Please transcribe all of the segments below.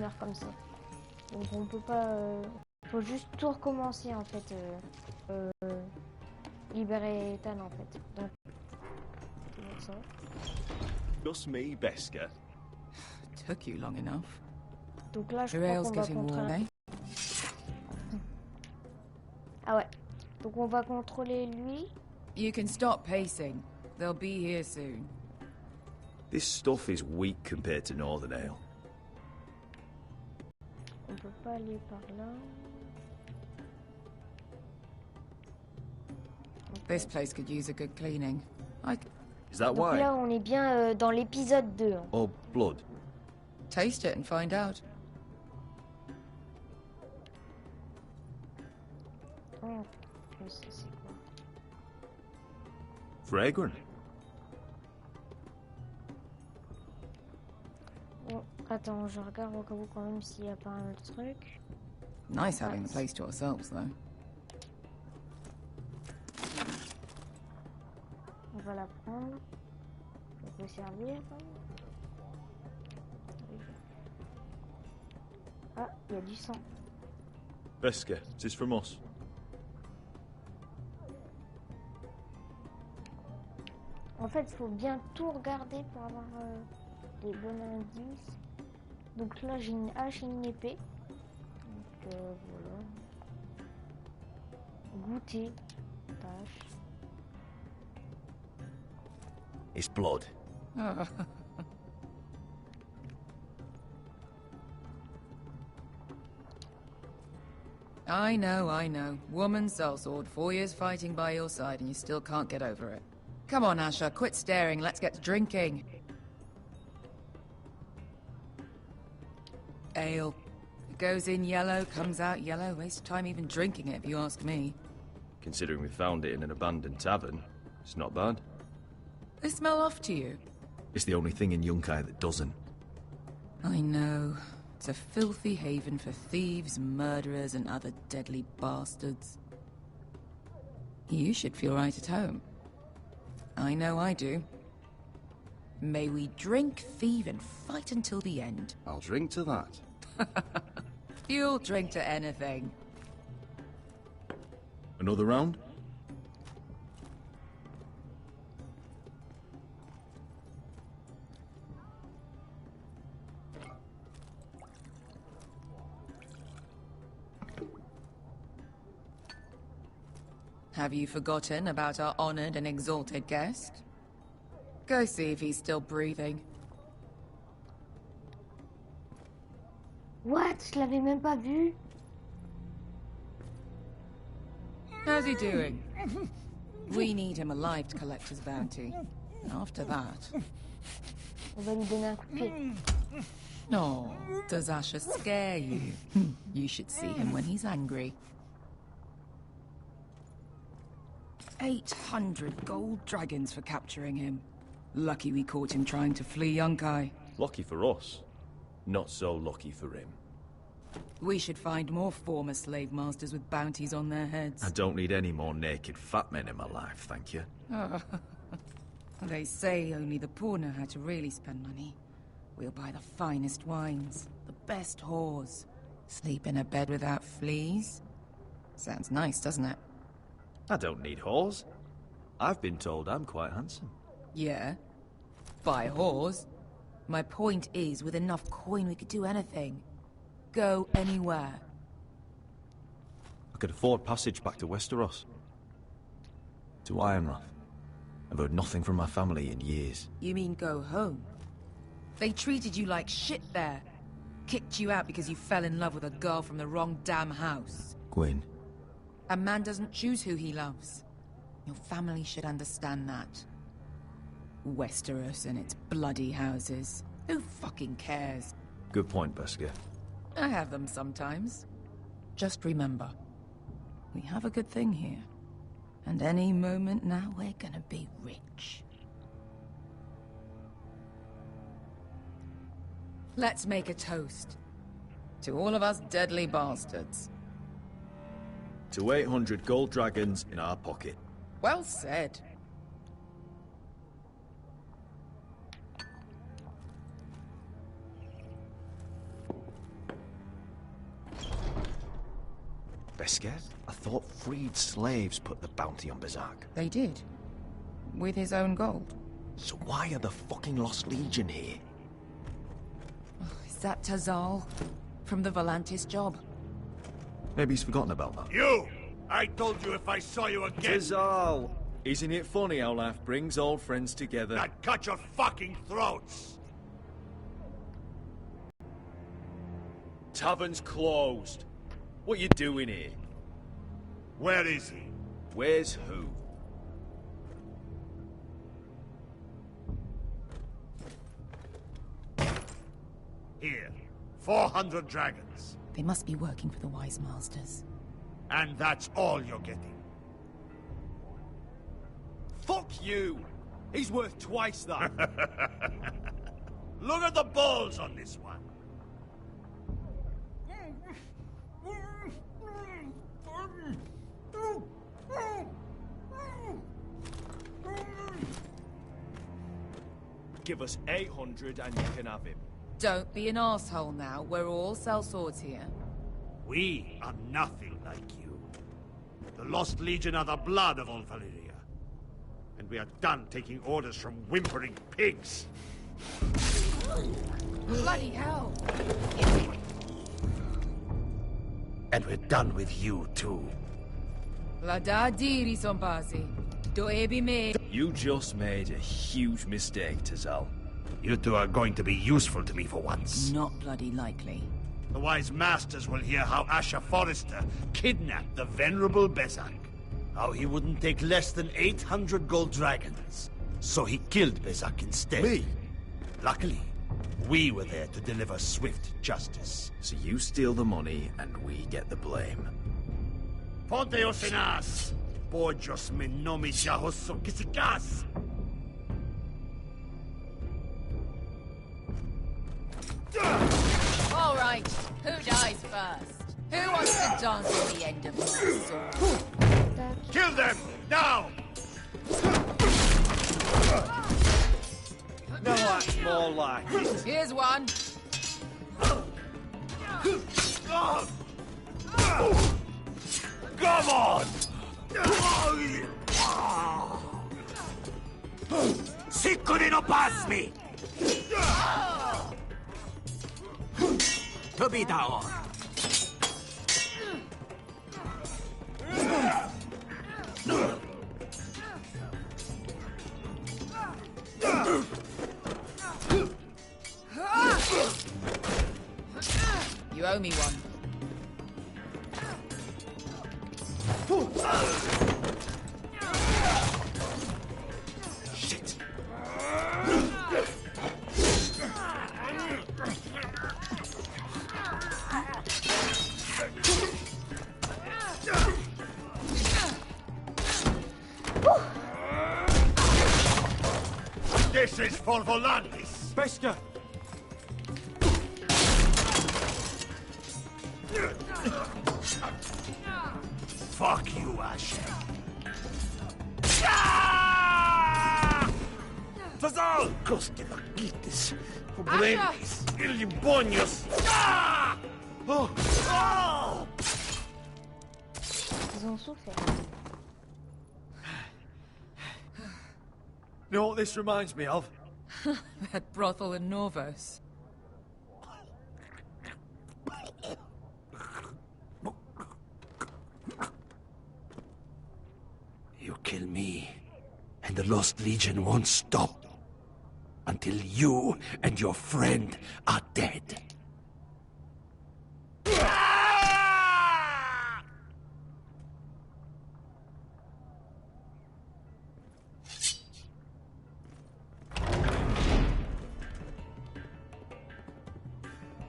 meurt comme ça. Donc on peut pas... faut juste tout recommencer en fait. Libérer Ethan en fait. Donc... ça. Just me, Beska. Took you long enough. Donc là je crois qu'on va contrôler... Ah ouais. Donc on va contrôler lui. You can stop pacing. They'll be here soon. This stuff is weak compared to Northern Ale. On peut pas aller par là. Okay. This place could use a good cleaning. Is that Donc why? là on est bien dans l'épisode 2. Hein. Or blood? Taste it and find out. Oh, c'est quoi? Fragrant. Oh, attends, je regarde au cas où quand même s'il n'y a pas un autre truc. Nice having the place to ourselves, though. On va la prendre. Ça peut servir. Ah, il y a du sang. Beska, this from us. En fait, il faut bien tout regarder pour avoir des bons indices. Donc là, j'ai une hache et une épée. Donc voilà. Goûter. Tâche. It's blood. I know. Woman sellsword, 4 years fighting by your side and you still can't get over it. Come on, Asher, quit staring, let's get to drinking. Ale. It goes in yellow, comes out yellow. Waste of time even drinking it, if you ask me. Considering we found it in an abandoned tavern, it's not bad. They smell off to you? It's the only thing in Yunkai that doesn't. I know. It's a filthy haven for thieves, murderers, and other deadly bastards. You should feel right at home. I know I do. May we drink, thieve, and fight until the end. I'll drink to that. You'll drink to anything. Another round? Have you forgotten about our honored and exalted guest? Go see if he's still breathing. What? Je l'avais même pas vu. How's he doing? We need him alive to collect his bounty. After that... On va lui donner un coup de pied. No, does Asher scare you? You should see him when he's angry. 800 gold dragons for capturing him. Lucky we caught him trying to flee Yunkai. Lucky for us. Not so lucky for him. We should find more former slave masters with bounties on their heads. I don't need any more naked fat men in my life, thank you. They say only the poor know how to really spend money. We'll buy the finest wines, the best whores, sleep in a bed without fleas. Sounds nice, doesn't it? I don't need whores. I've been told I'm quite handsome. Yeah. Buy whores. My point is, with enough coin we could do anything. Go anywhere. I could afford passage back to Westeros. To Ironrath. I've heard nothing from my family in years. You mean go home? They treated you like shit there. Kicked you out because you fell in love with a girl from the wrong damn house. Gwyn. A man doesn't choose who he loves. Your family should understand that. Westeros and its bloody houses. Who fucking cares? Good point, Beska. I have them sometimes. Just remember, we have a good thing here. And any moment now we're gonna be rich. Let's make a toast. To all of us deadly bastards. To 800 gold dragons in our pocket. Well said. Beskar? I thought freed slaves put the bounty on Berserk. They did. With his own gold. So why are the fucking Lost Legion here? Is that Tazal? From the Volantis job? Maybe he's forgotten about that. You! I told you if I saw you again... Tazal! Isn't it funny how life brings old friends together? I'd cut your fucking throats! Tavern's closed. What you doing here? Where is he? Where's who? Here. 400 dragons. They must be working for the Wise Masters. And that's all you're getting. Fuck you! He's worth twice that. Look at the balls on this one. Give us 800 and you can have him. Don't be an asshole now. We're all sellswords here. We are nothing like you. The Lost Legion are the blood of all Valyria. And we are done taking orders from whimpering pigs. Bloody hell! And we're done with you, too. La da diri somebody. Do ebi me. You just made a huge mistake, Tazal. You two are going to be useful to me for once. Not bloody likely. The Wise Masters will hear how Asher Forrester kidnapped the venerable Bezak. How he wouldn't take less than 800 gold dragons. So he killed Bezak instead. Me? Luckily, we were there to deliver swift justice. So you steal the money and we get the blame. Ponteos en as! Pojos me nomi jahoso kisikas! All right, who dies first? Who wants to dance at the end of my sword? Kill them! Now! No, that's more like it. Here's one. Come on! Siccone no pasmi! To be down. You owe me one. Shit. This is for Volantis. Beskar! Fuck you, Asher. Tazal! Coste vaquites, problemas, ilibonios. Oh! Ils ont souffert. You know what this reminds me of? That brothel in Norvos. You kill me, and the Lost Legion won't stop until you and your friend are dead.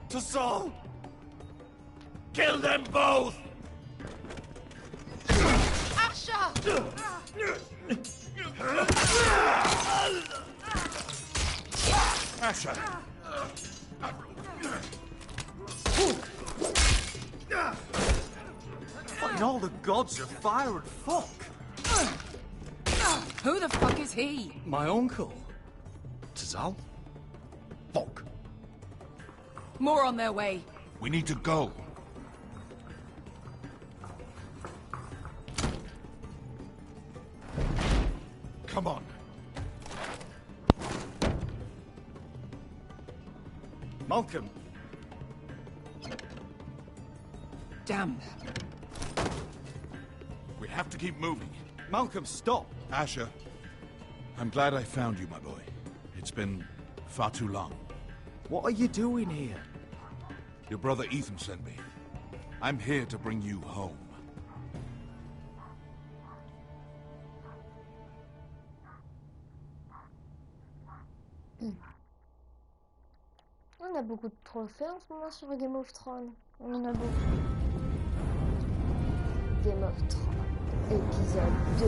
Tazal! Kill them both! Asher! Asher! What in all the gods of fire and fuck? Who the fuck is he? My uncle. Tazal? Fuck. More on their way. We need to go. Come on. Malcolm. Damn. We have to keep moving. Malcolm, stop! Asher, I'm glad I found you, my boy. It's been far too long. What are you doing here? Your brother Ethan sent me. I'm here to bring you home. On a beaucoup de trophées en ce moment sur Game of Thrones. On en a beaucoup. Game of Thrones, épisode 2.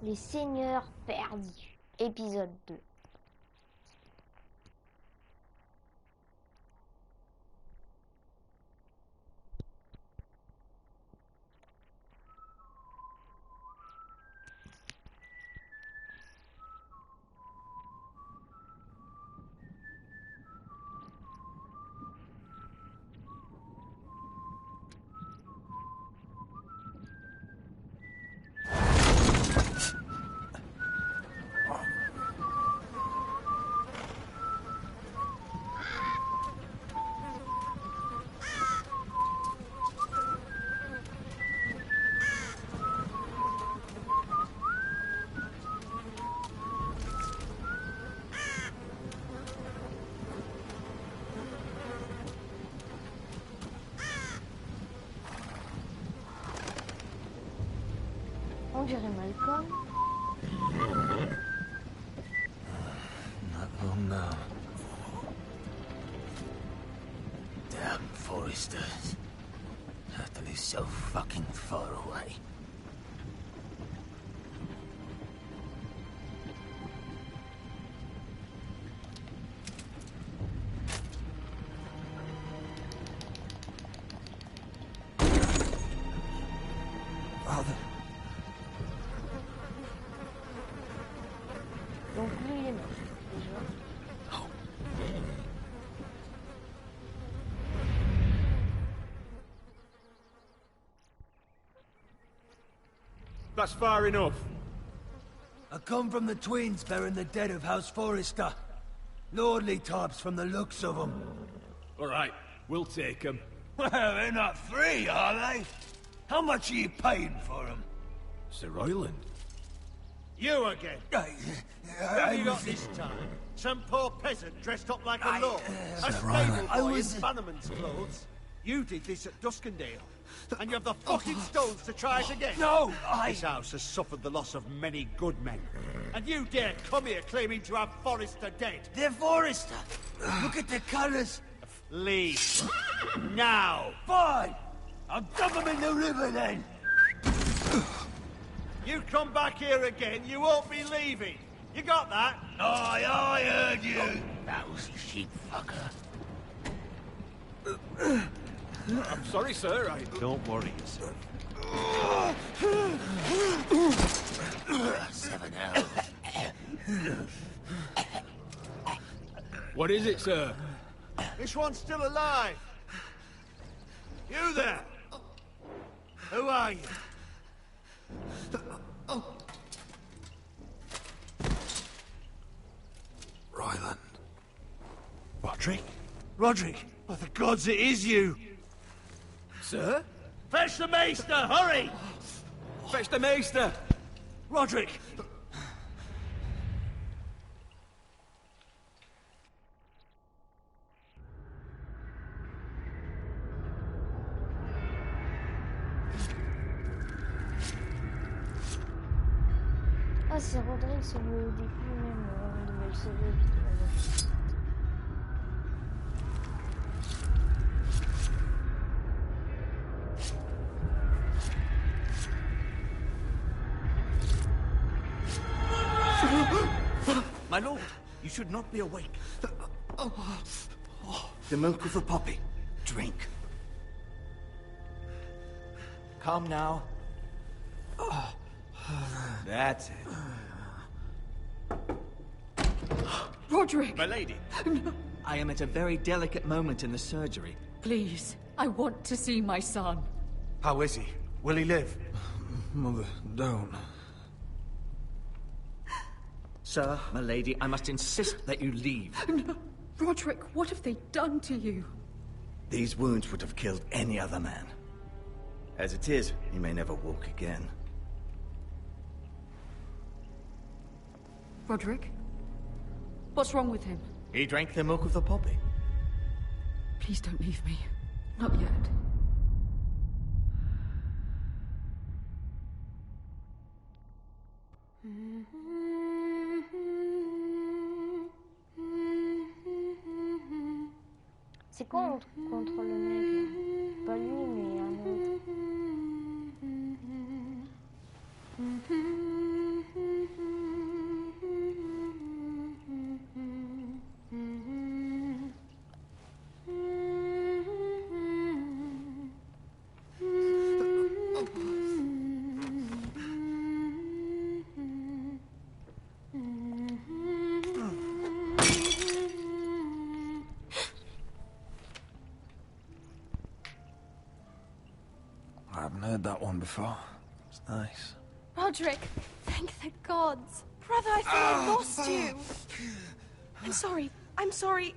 Les seigneurs perdus, épisode 2. On dirait Malcolm. Not long now. Damn Foresters. Have to live so fucking far away. Father. Donc lui il est mort déjà. That's far enough. I come from the twins bearing the dead of House Forrester. Lordly types from the looks of them. All right, we'll take them. Well, they're not free, are they? How much are you paying for them? Sir Royland. You again? What have you got this time? Some poor peasant dressed up like a lord? A stable boy in Bannerman's clothes? You did this at Duskendale. And you have the fucking stones to try it again? No, This house has suffered the loss of many good men. And you dare come here claiming to have Forrester dead? They're Forrester. Look at the colours. Leave. Now. Fine. I'll dump them in the river then. You come back here again, you won't be leaving. You got that? Aye, I heard you. Lousy sheep fucker. I'm sorry, sir. Don't worry yourself. 7 hours. What is it, sir? This one's still alive. You there? Who are you? Ryland. Roderick? Roderick? By the gods, it is you! Sir? Fetch the maester, hurry! Fetch the maester! Roderick! Ah, c'est Roderick, c'est le début même. On devait le sauver vite. My lord, you should not be awake. The milk of the poppy. Drink. Calm now. That's it. Roderick! My lady, I am at a very delicate moment in the surgery. Please, I want to see my son. How is he? Will he live? Mother, don't. Sir, my lady, I must insist that you leave. No. Roderick, what have they done to you? These wounds would have killed any other man. As it is, he may never walk again. Roderick? What's wrong with him? He drank the milk of the poppy. Please don't leave me. Not yet. C'est quoi contre le mec là? Pas lui, mais un autre. I haven't heard that one before. It's nice. Roderick, thank the gods. Brother, I thought I lost you. I'm sorry. I'm sorry.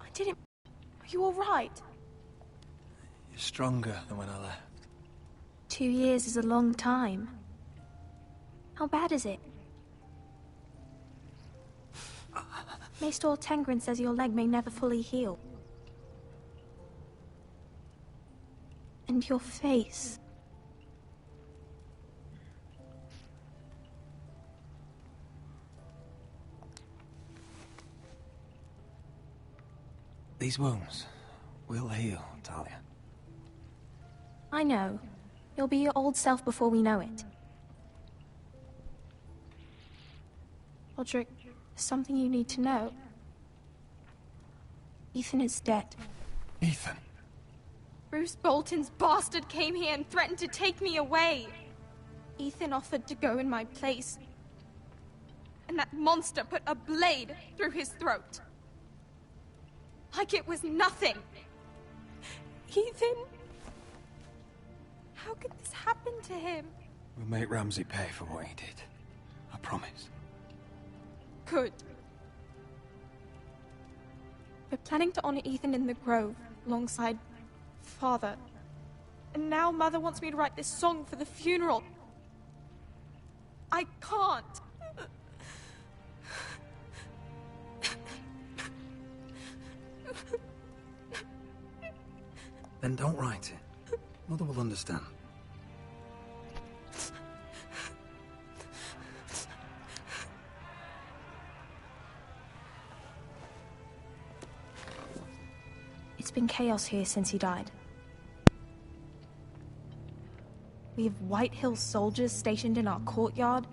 I didn't... Are you all right? You're stronger than when I left. 2 years is a long time. How bad is it? Maester Tengrin says your leg may never fully heal. And your face. These wounds will heal, Talia. I know. You'll be your old self before we know it. Roderick, there's something you need to know. Ethan is dead. Ethan? Bruce Bolton's bastard came here and threatened to take me away. Ethan offered to go in my place. And that monster put a blade through his throat. Like it was nothing. Ethan? How could this happen to him? We'll make Ramsay pay for what he did. I promise. Good. We're planning to honor Ethan in the Grove, alongside Father. And now Mother wants me to write this song for the funeral. I can't. Then don't write it. Mother will understand. It's been chaos here since he died. We have White Hill soldiers stationed in our courtyard.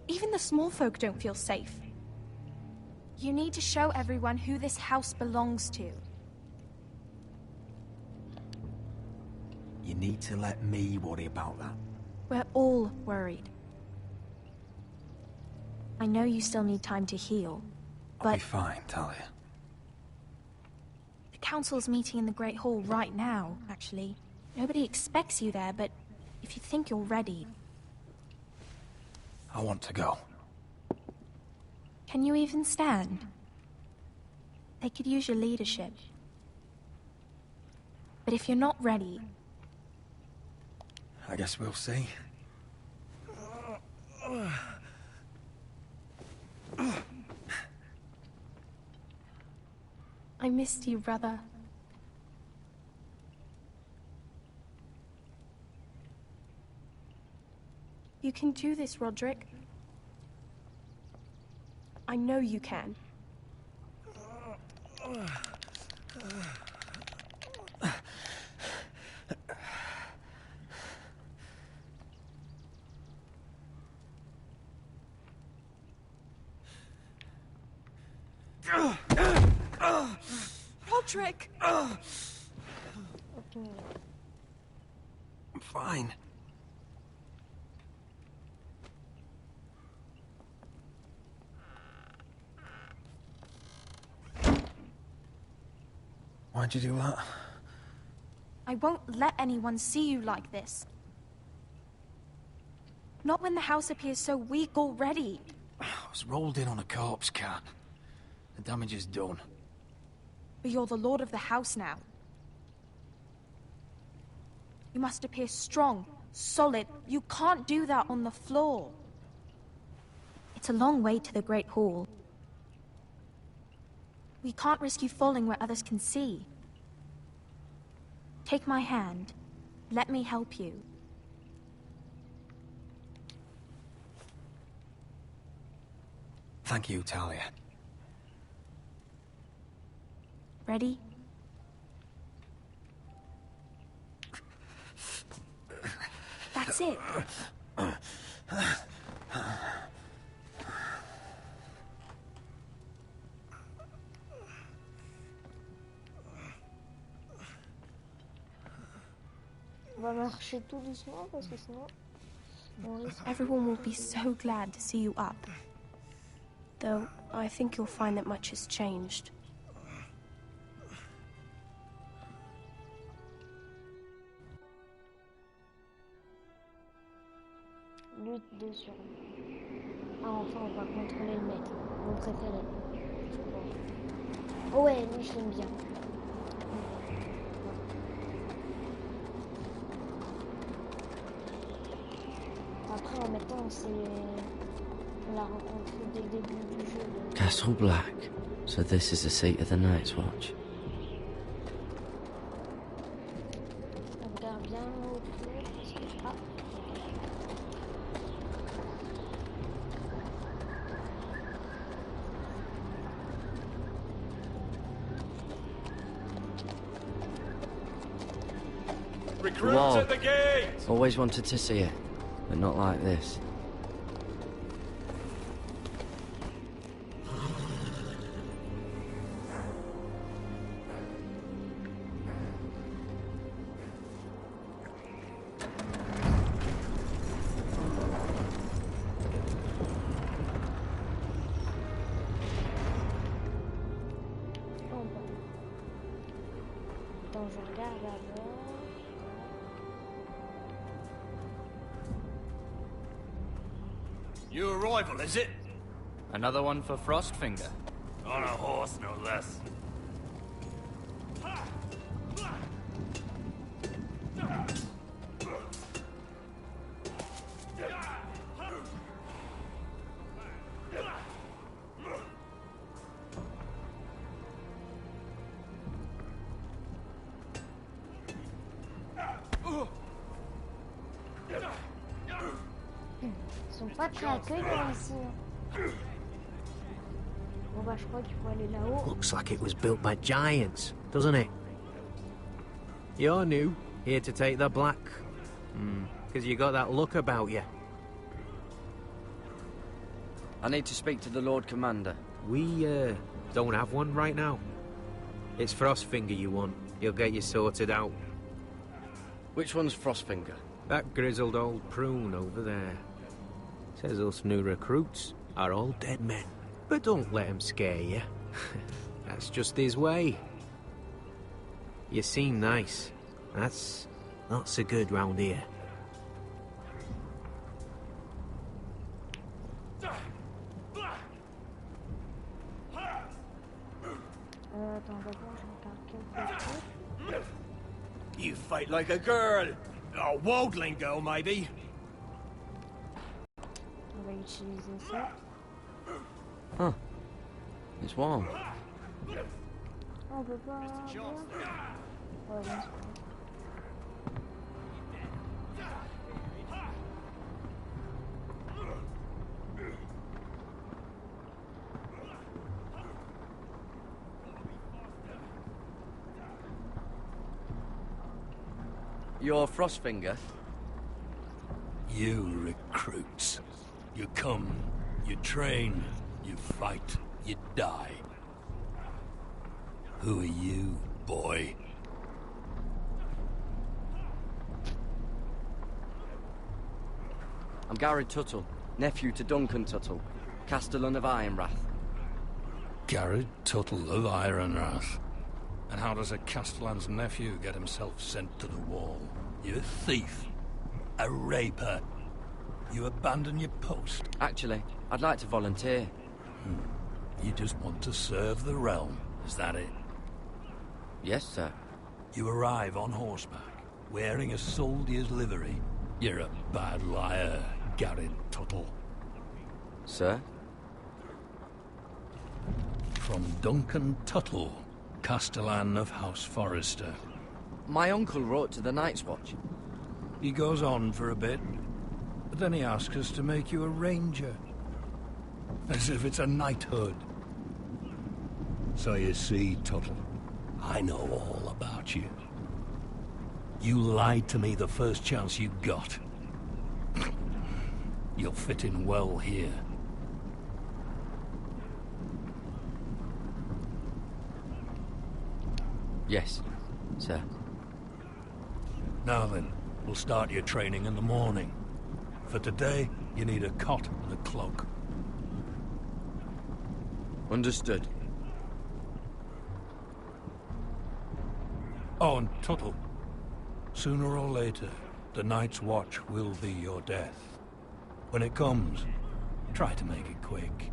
Even the small folk don't feel safe. You need to show everyone who this house belongs to. You need to let me worry about that. We're all worried. I know you still need time to heal, I'll but be fine, Talia. the council's meeting in the Great Hall right now, actually. Nobody expects you there, but if you think you're ready... I want to go. Can you even stand? They could use your leadership. But if you're not ready... I guess we'll see. I missed you, brother. You can do this, Roderick. I know you can. Roderick! I'm fine. Why'd you do that? I won't let anyone see you like this. Not when the house appears so weak already. I was rolled in on a corpse cart. The damage is done. But you're the lord of the house now. You must appear strong, solid. You can't do that on the floor. It's a long way to the Great Hall. We can't risk you falling where others can see. Take my hand. Let me help you. Thank you, Talia. Ready? That's it. On va marcher tout doucement parce que sinon on risque. Everyone will be so glad to see you up. Though, I think you'll find that much has changed. Lutte de survie. Ah, enfin, on va contrôler le maître. Mon préféré. Je crois. Oh ouais, lui, je l'aime bien. Après, en même temps, on l'a rencontré dès le début du jeu. Donc... Castle Black. So this is the seat of the Night's Watch. On regarde bien autour. Parce que... Ah. Recruits at the gate! Always wanted to see it, but not like this. Attends, je regarde d'abord. New arrival, is it? Another one for Frostfinger. On a horse, no less. Ils sont pas très accueillants ici. Bon bah je crois qu'il faut aller là-haut. Looks like it was built by giants, doesn't it? You're new, here to take the black. Because you got that look about you. I need to speak to the Lord Commander. We, don't have one right now. It's Frostfinger you want. He'll get you sorted out. Which one's Frostfinger? That grizzled old prune over there. Says us new recruits are all dead men. But don't let him scare you. That's just his way. You seem nice. That's not so good round here. Attends, d'abord je regarde quelques trucs. You fight like a girl. A wildling girl, maybe. On va utiliser ça. Huh. It's warm. On peut pas... Ouais, bon, c'est pas grave. You're Frostfinger? You recruits. You come, you train, you fight, you die. Who are you, boy? I'm Garrett Tuttle, nephew to Duncan Tuttle, Castellan of Ironrath. Garrett Tuttle of Ironrath. And how does a Castellan's nephew get himself sent to the wall? You're a thief. A raper. You abandon your post. Actually, I'd like to volunteer. You just want to serve the realm, is that it? Yes, sir. You arrive on horseback, wearing a soldier's livery. You're a bad liar, Garrett Tuttle. Sir? From Duncan Tuttle, Castellan of House Forrester. My uncle wrote to the Night's Watch. He goes on for a bit, but then he asks us to make you a ranger. As if it's a knighthood. So you see, Tuttle, I know all about you. You lied to me the first chance you got. You'll fit in well here. Yes, sir. Now then, we'll start your training in the morning. For today, you need a cot and a cloak. Understood. Oh, and Tuttle. Sooner or later, the Night's Watch will be your death. When it comes, try to make it quick.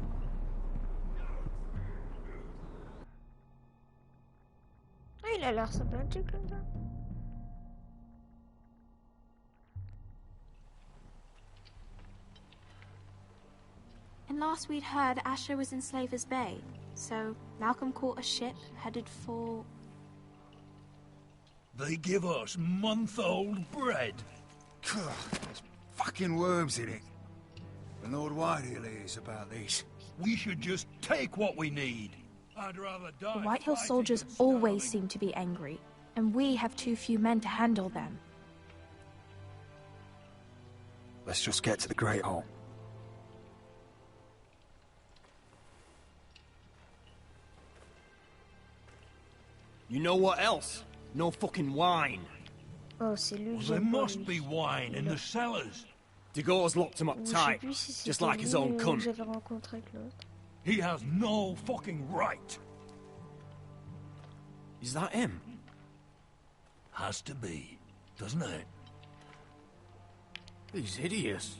Ah, il a l'air sympathique comme ça. And last we'd heard Asher was in Slaver's Bay, so Malcolm caught a ship headed for... They give us month-old bread. There's fucking worms in it. The Lord Whitehill is about these. We should just take what we need. I'd rather die. The Whitehill soldiers always seem to be angry, and we have too few men to handle them. Let's just get to the Great Hall. You know what else? No fucking wine. Oh, c'est lui. Well, there must be wine in the cellars. Degau's locked him up Je sais tight, plus si just c'était like his lui own que cunt. j'avais rencontré avec l'autre. He has no fucking right. Is that him? Has to be, doesn't it? He's hideous.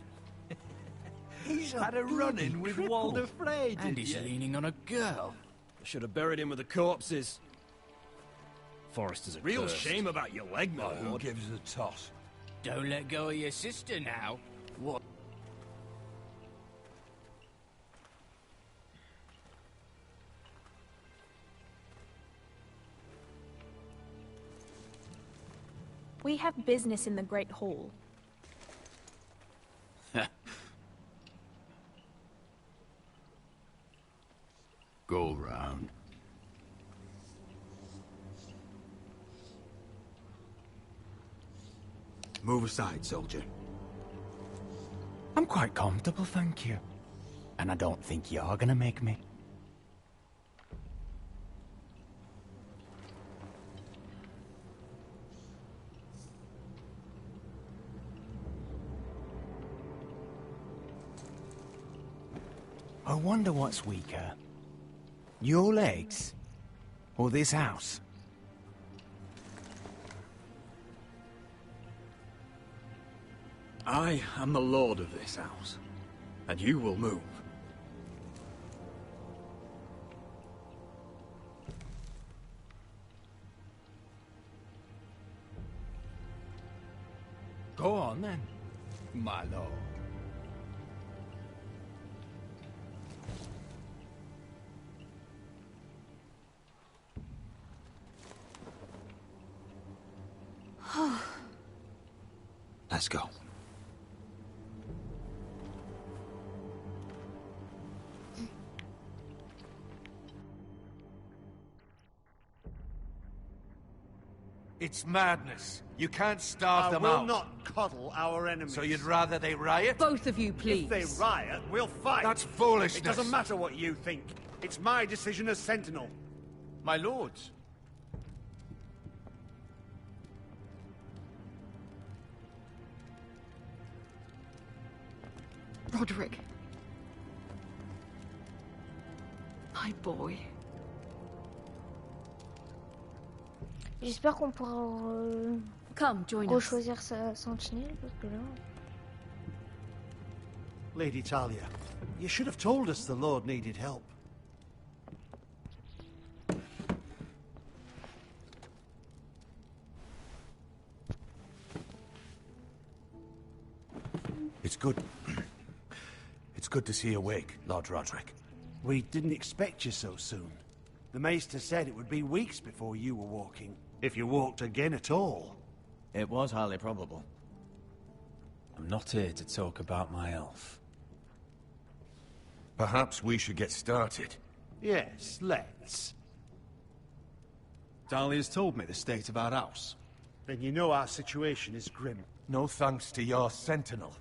He's had a run-in with Walder Frey, And he's leaning on a girl. I should have buried him with the corpses. Forrester's a Real cursed. shame about your leg, my Who lord. gives a toss? Don't let go of your sister now. What? We have business in the Great Hall. Go round. Move aside, soldier. I'm quite comfortable, thank you. And I don't think you're gonna make me. I wonder what's weaker. Your legs? Or this house? I am the lord of this house, and you will move. Go on then, my lord. Let's go. It's madness. You can't starve them I out. will not coddle our enemies. So you'd rather they riot? Both of you, please. If they riot, we'll fight. That's foolishness. It doesn't matter what you think. It's my decision as Sentinel. My lords. Roderick. My boy. J'espère qu'on pourra rechoisir sa sentinelle parce que là. Lady Talia, you should have told us the Lord needed help. It's good. It's good to see you awake, Lord Roderick. We didn't expect you so soon. The Maester said it would be weeks before you were walking, if you walked again at all. It was highly probable. I'm not here to talk about my elf. Perhaps we should get started. Yes, let's. Dahlia's told me the state of our house. Then you know our situation is grim. No thanks to your sentinel.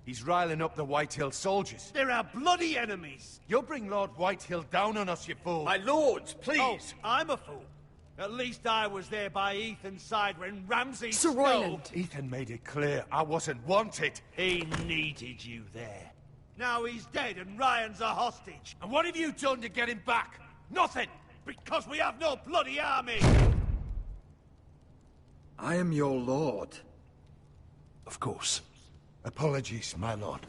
He's riling up the Whitehill soldiers. They're our bloody enemies! You'll bring Lord Whitehill down on us, you fool! My lords, please! Oh, I'm a fool. At least I was there by Ethan's side when Ramsay Sir stole... Royland! Ethan made it clear I wasn't wanted. He needed you there. Now he's dead and Ryan's a hostage. And what have you done to get him back? Nothing! Because we have no bloody army! I am your lord. Of course. Apologies, my lord.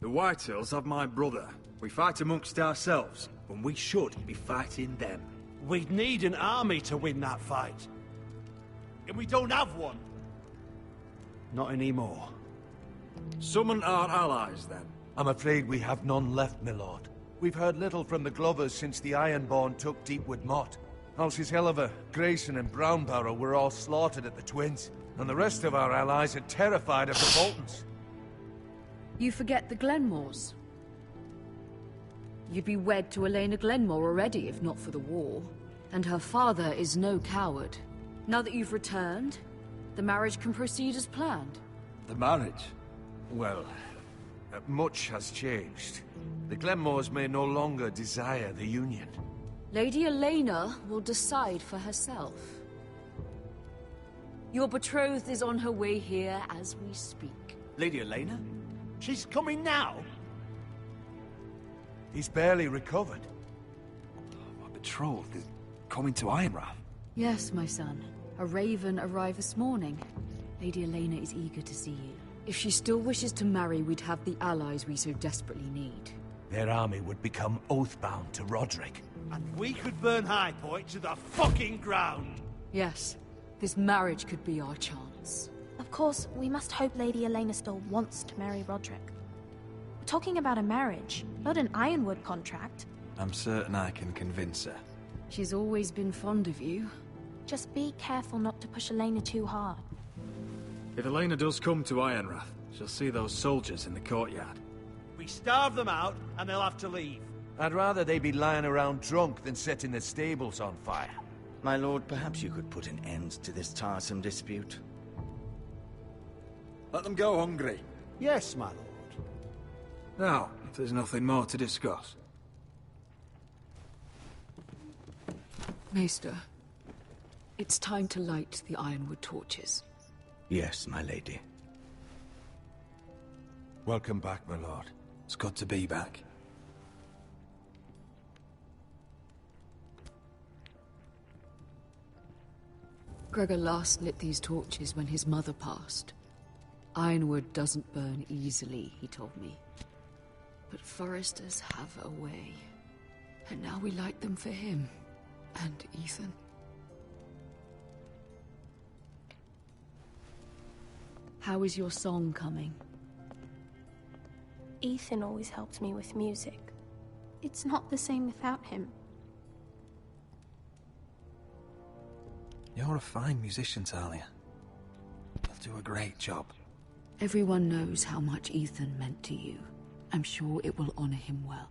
The Whitehills have my brother. We fight amongst ourselves, when we should be fighting them. We'd need an army to win that fight. And we don't have one. Not anymore. Summon our allies, then. I'm afraid we have none left, my lord. We've heard little from the Glovers since the Ironborn took Deepwood Motte. Houses Helliver, Grayson and Brownbarrow were all slaughtered at the Twins, and the rest of our allies are terrified of the Boltons. You forget the Glenmores. You'd be wed to Elena Glenmore already, if not for the war. And her father is no coward. Now that you've returned, the marriage can proceed as planned. The marriage? Well, much has changed. The Glenmores may no longer desire the union. Lady Elena will decide for herself. Your betrothed is on her way here as we speak. Lady Elena? She's coming now? He's barely recovered. My betrothed is coming to Ironrath. Yes, my son. A raven arrived this morning. Lady Elena is eager to see you. If she still wishes to marry, we'd have the allies we so desperately need. Their army would become oathbound to Roderick. And we could burn High Point to the fucking ground! Yes. This marriage could be our chance. Of course, we must hope Lady Elena still wants to marry Roderick. We're talking about a marriage, not an Ironwood contract. I'm certain I can convince her. She's always been fond of you. Just be careful not to push Elena too hard. If Elena does come to Ironrath, she'll see those soldiers in the courtyard. We starve them out, and they'll have to leave. I'd rather they be lying around drunk than setting the stables on fire. My lord, perhaps you could put an end to this tiresome dispute. Let them go hungry. Yes, my lord. Now, if there's nothing more to discuss. Maester, it's time to light the Ironwood torches. Yes, my lady. Welcome back, my lord. It's good to be back. Gregor last lit these torches when his mother passed. Ironwood doesn't burn easily, he told me. But foresters have a way. And now we light them for him. And Ethan. How is your song coming? Ethan always helped me with music. It's not the same without him. You're a fine musician, Talia. You'll do a great job. Everyone knows how much Ethan meant to you. I'm sure it will honor him well.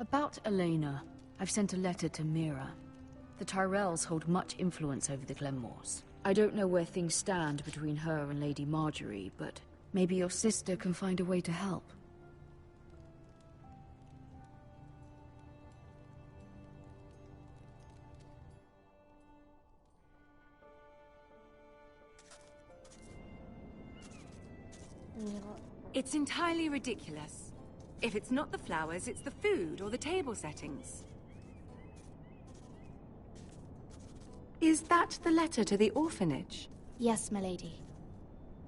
About Elena, I've sent a letter to Mira. The Tyrells hold much influence over the Glenmores. I don't know where things stand between her and Lady Marjorie, but maybe your sister can find a way to help. It's entirely ridiculous. If it's not the flowers, it's the food or the table settings. Is that the letter to the orphanage? Yes, milady.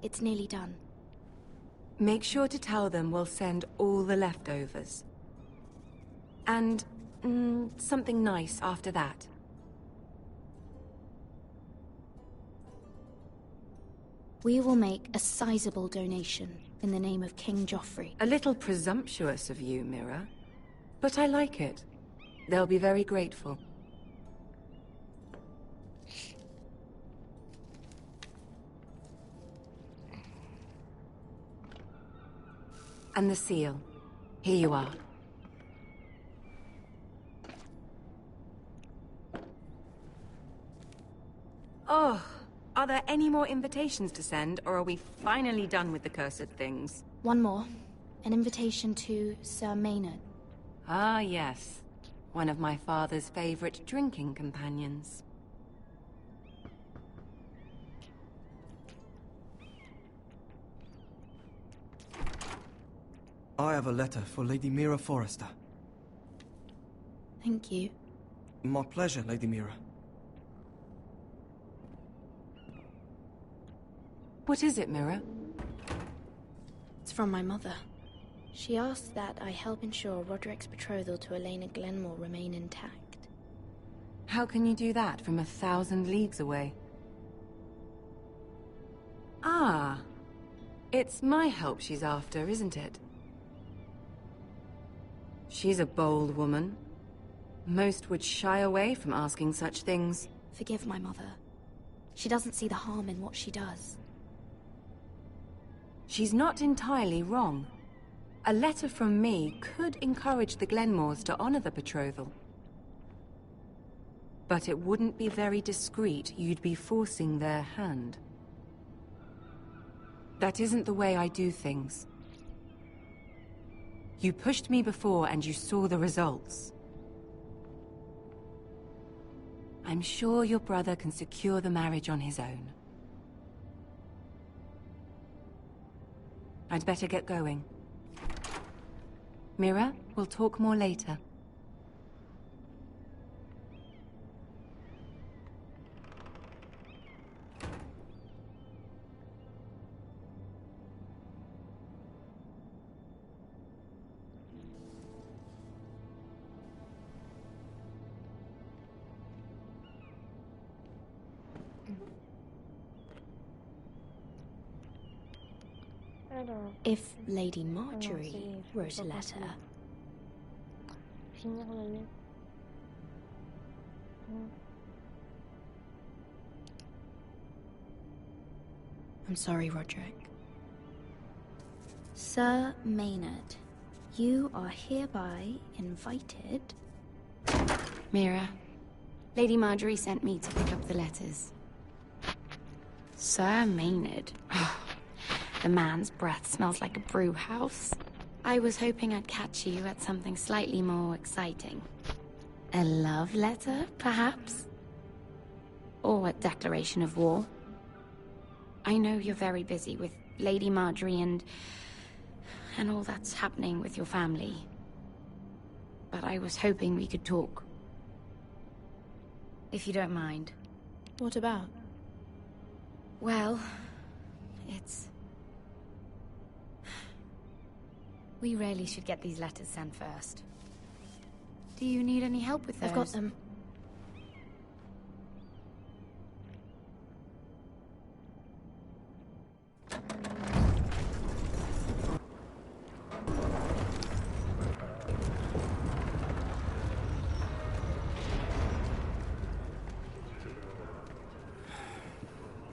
It's nearly done. Make sure to tell them we'll send all the leftovers. And, something nice after that. We will make a sizable donation in the name of King Joffrey. A little presumptuous of you, Mira. But I like it. They'll be very grateful. And the seal. Here you are. Oh, are there any more invitations to send, or are we finally done with the cursed things? One more. An invitation to Sir Maynard. Ah, yes. One of my father's favorite drinking companions. I have a letter for Lady Mira Forrester. Thank you. My pleasure, Lady Mira. What is it, Mira? It's from my mother. She asked that I help ensure Roderick's betrothal to Elena Glenmore remain intact. How can you do that from 1,000 leagues away? Ah, it's my help she's after, isn't it? She's a bold woman. Most would shy away from asking such things. Forgive my mother. She doesn't see the harm in what she does. She's not entirely wrong. A letter from me could encourage the Glenmores to honor the betrothal. But it wouldn't be very discreet. You'd be forcing their hand. That isn't the way I do things. You pushed me before and you saw the results. I'm sure your brother can secure the marriage on his own. I'd better get going. Mira, we'll talk more later. If Lady Marjorie wrote a letter... I'm sorry, Roderick. Sir Maynard, you are hereby invited... Mira, Lady Marjorie sent me to pick up the letters. Sir Maynard? The man's breath smells like a brew house. I was hoping I'd catch you at something slightly more exciting. A love letter, perhaps? Or a declaration of war? I know you're very busy with Lady Marjorie and all that's happening with your family. But I was hoping we could talk. If you don't mind. What about? Well, it's... We really should get these letters sent first. Do you need any help with those? I've got them.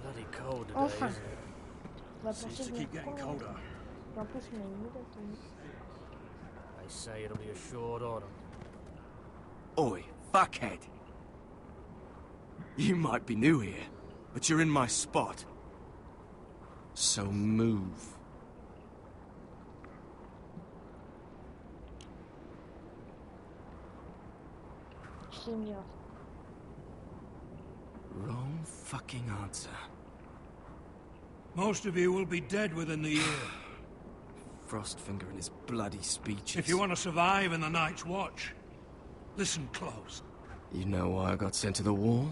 Bloody cold today, isn't it? Seems to keep getting colder. They say it'll be a short autumn. Oi, fuckhead. You might be new here, but you're in my spot. So move. J'ignore. Wrong fucking answer. Most of you will be dead within the year. Frostfinger and his bloody speeches. If you want to survive in the Night's Watch, listen close. You know why I got sent to the wall?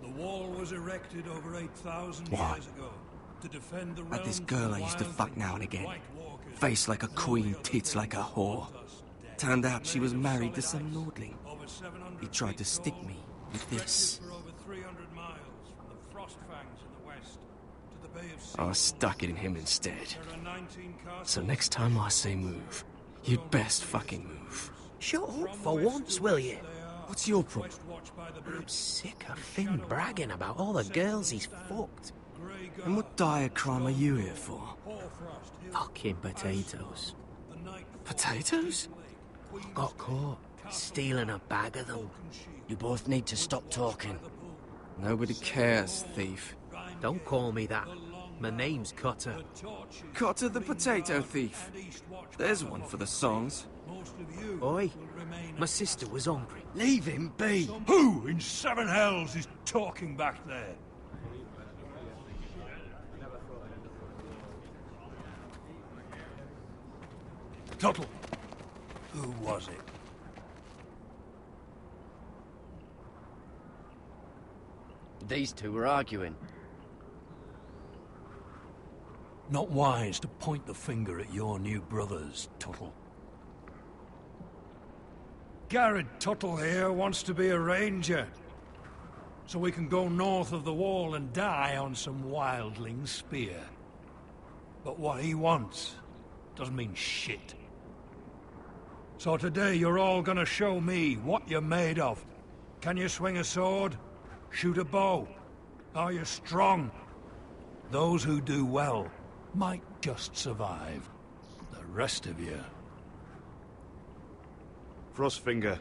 The wall was erected over 8,000 Why? years ago to defend the realm. Like this girl I used to fuck now and again. Face like a queen, tits like a whore. Turned out she was married to some lordling. He tried to stick me with this. I stuck it in him instead. So next time I say move, you'd best fucking move. Shut up for once, will you? What's your problem? I'm sick of Finn bragging about all the girls he's fucked. And what dire crime are you here for? Fucking potatoes. Potatoes? Got caught stealing a bag of them. You both need to stop talking. Nobody cares, thief. Don't call me that. My name's Cutter. Cutter the potato thief. There's one for the songs. Oi, my sister was hungry. Leave him be. Who in seven hells is talking back there? Tuttle. Who was it? These two were arguing. Not wise to point the finger at your new brothers, Tuttle. Garrett Tuttle here wants to be a ranger, so we can go north of the wall and die on some wildling spear. But what he wants doesn't mean shit. So today you're all gonna show me what you're made of. Can you swing a sword? Shoot a bow? Are you strong? Those who do well might just survive. The rest of you... Frostfinger.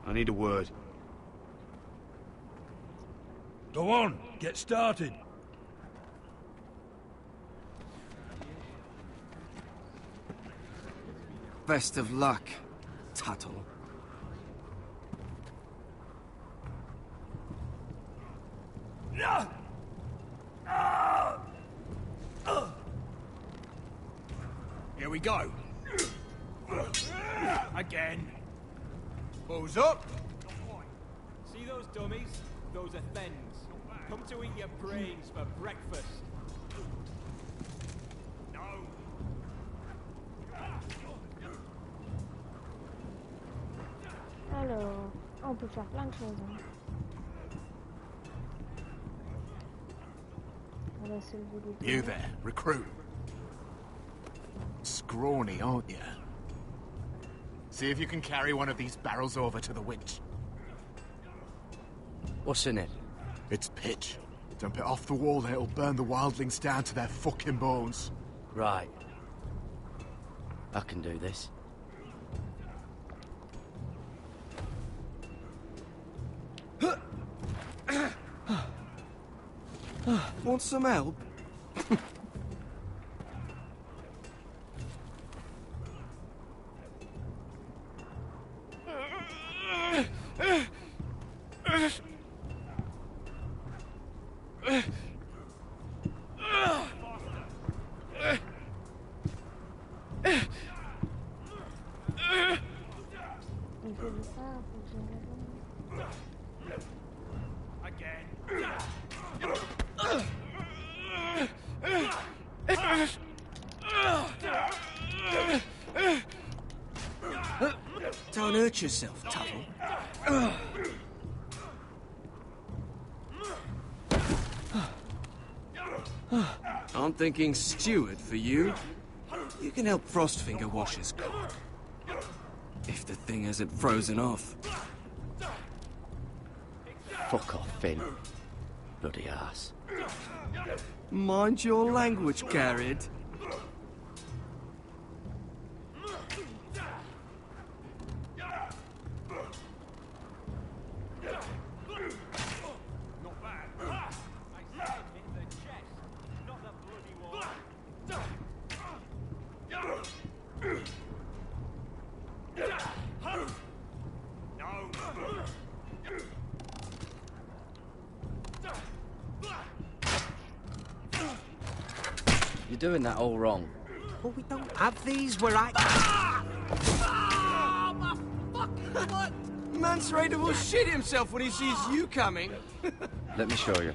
I need a word. Go on, get started. Best of luck, Tuttle. Here we go. Again. Balls up. See those dummies? Those are thens. Come to eat your brains for breakfast. No. Alors, on peut faire plein de choses. Hein. On va se lever les You there, recruit. Scrawny, aren't you? See if you can carry one of these barrels over to the winch. What's in it? It's pitch. Dump it off the wall and it'll burn the wildlings down to their fucking bones. Right. I can do this. Want some help? Don't hurt yourself, Tuttle. I'm thinking steward for you. You can help Frostfinger wash his cock. If the thing hasn't frozen off. Fuck off, Finn. Bloody ass. Mind your language, Garrett. doing that all wrong. Well, we don't have these where I... Ah, my fucking foot! Mance Raider will shit himself when he sees you coming. Let me show you.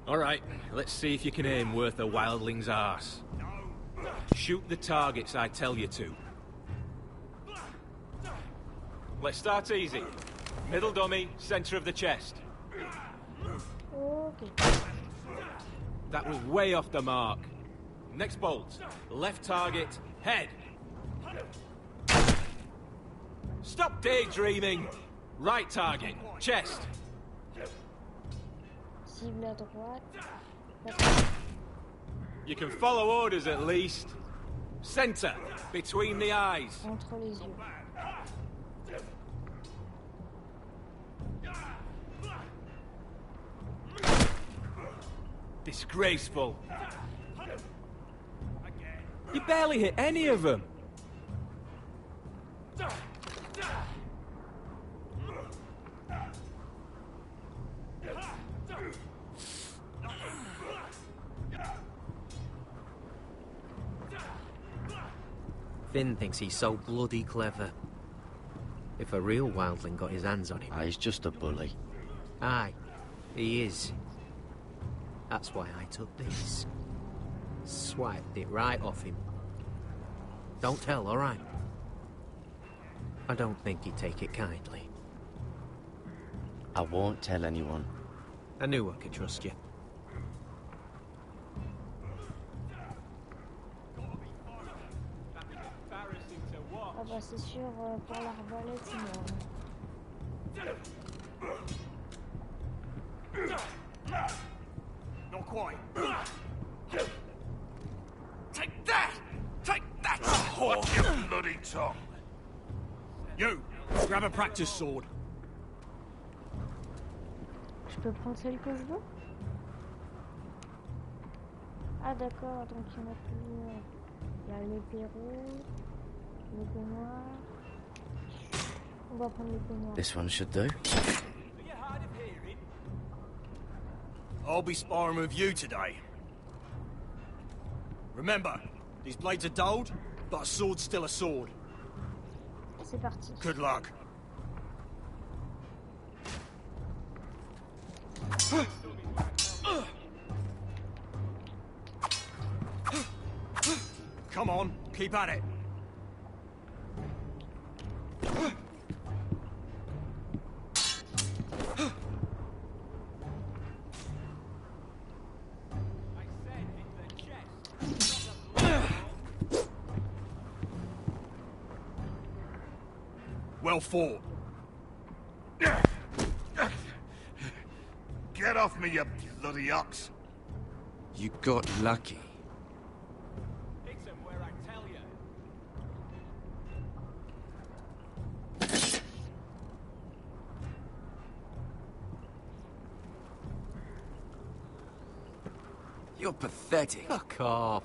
All right, let's see if you can aim worth a wildling's arse. Shoot the targets I tell you to. Let's start easy. Middle dummy, center of the chest. Okay. That was way off the mark. Next bolt. Left target, head. Stop daydreaming. Right target, chest. Cible à droite. You can follow orders at least. Center, between the eyes. Entre les yeux. Disgraceful. You barely hit any of them. Finn thinks he's so bloody clever. If a real wildling got his hands on him... Ah, he's just a bully. Aye, he is. That's why I took this. Swiped it right off him. Don't tell, all right? I don't think he'd take it kindly. I won't tell anyone. I knew I could trust you. Ah bah c'est sûr, pour l'arbalète, c'est mort. Not quite. Take that! Take that! Hold your bloody tongue. You, grab a practice sword. Je peux prendre celle que je veux? Ah d'accord, donc il y en a plus. Il y a l'épée rouge, l'épée noire. On va prendre l'épée noire. This one should do. I'll be sparring with you today. Remember, these blades are dulled, but a sword's still a sword. C'est parti. Good luck. Come on, keep at it. Well fought. Get off me, you bloody ox. You got lucky. Hit him where I tell you. You're pathetic. Fuck off.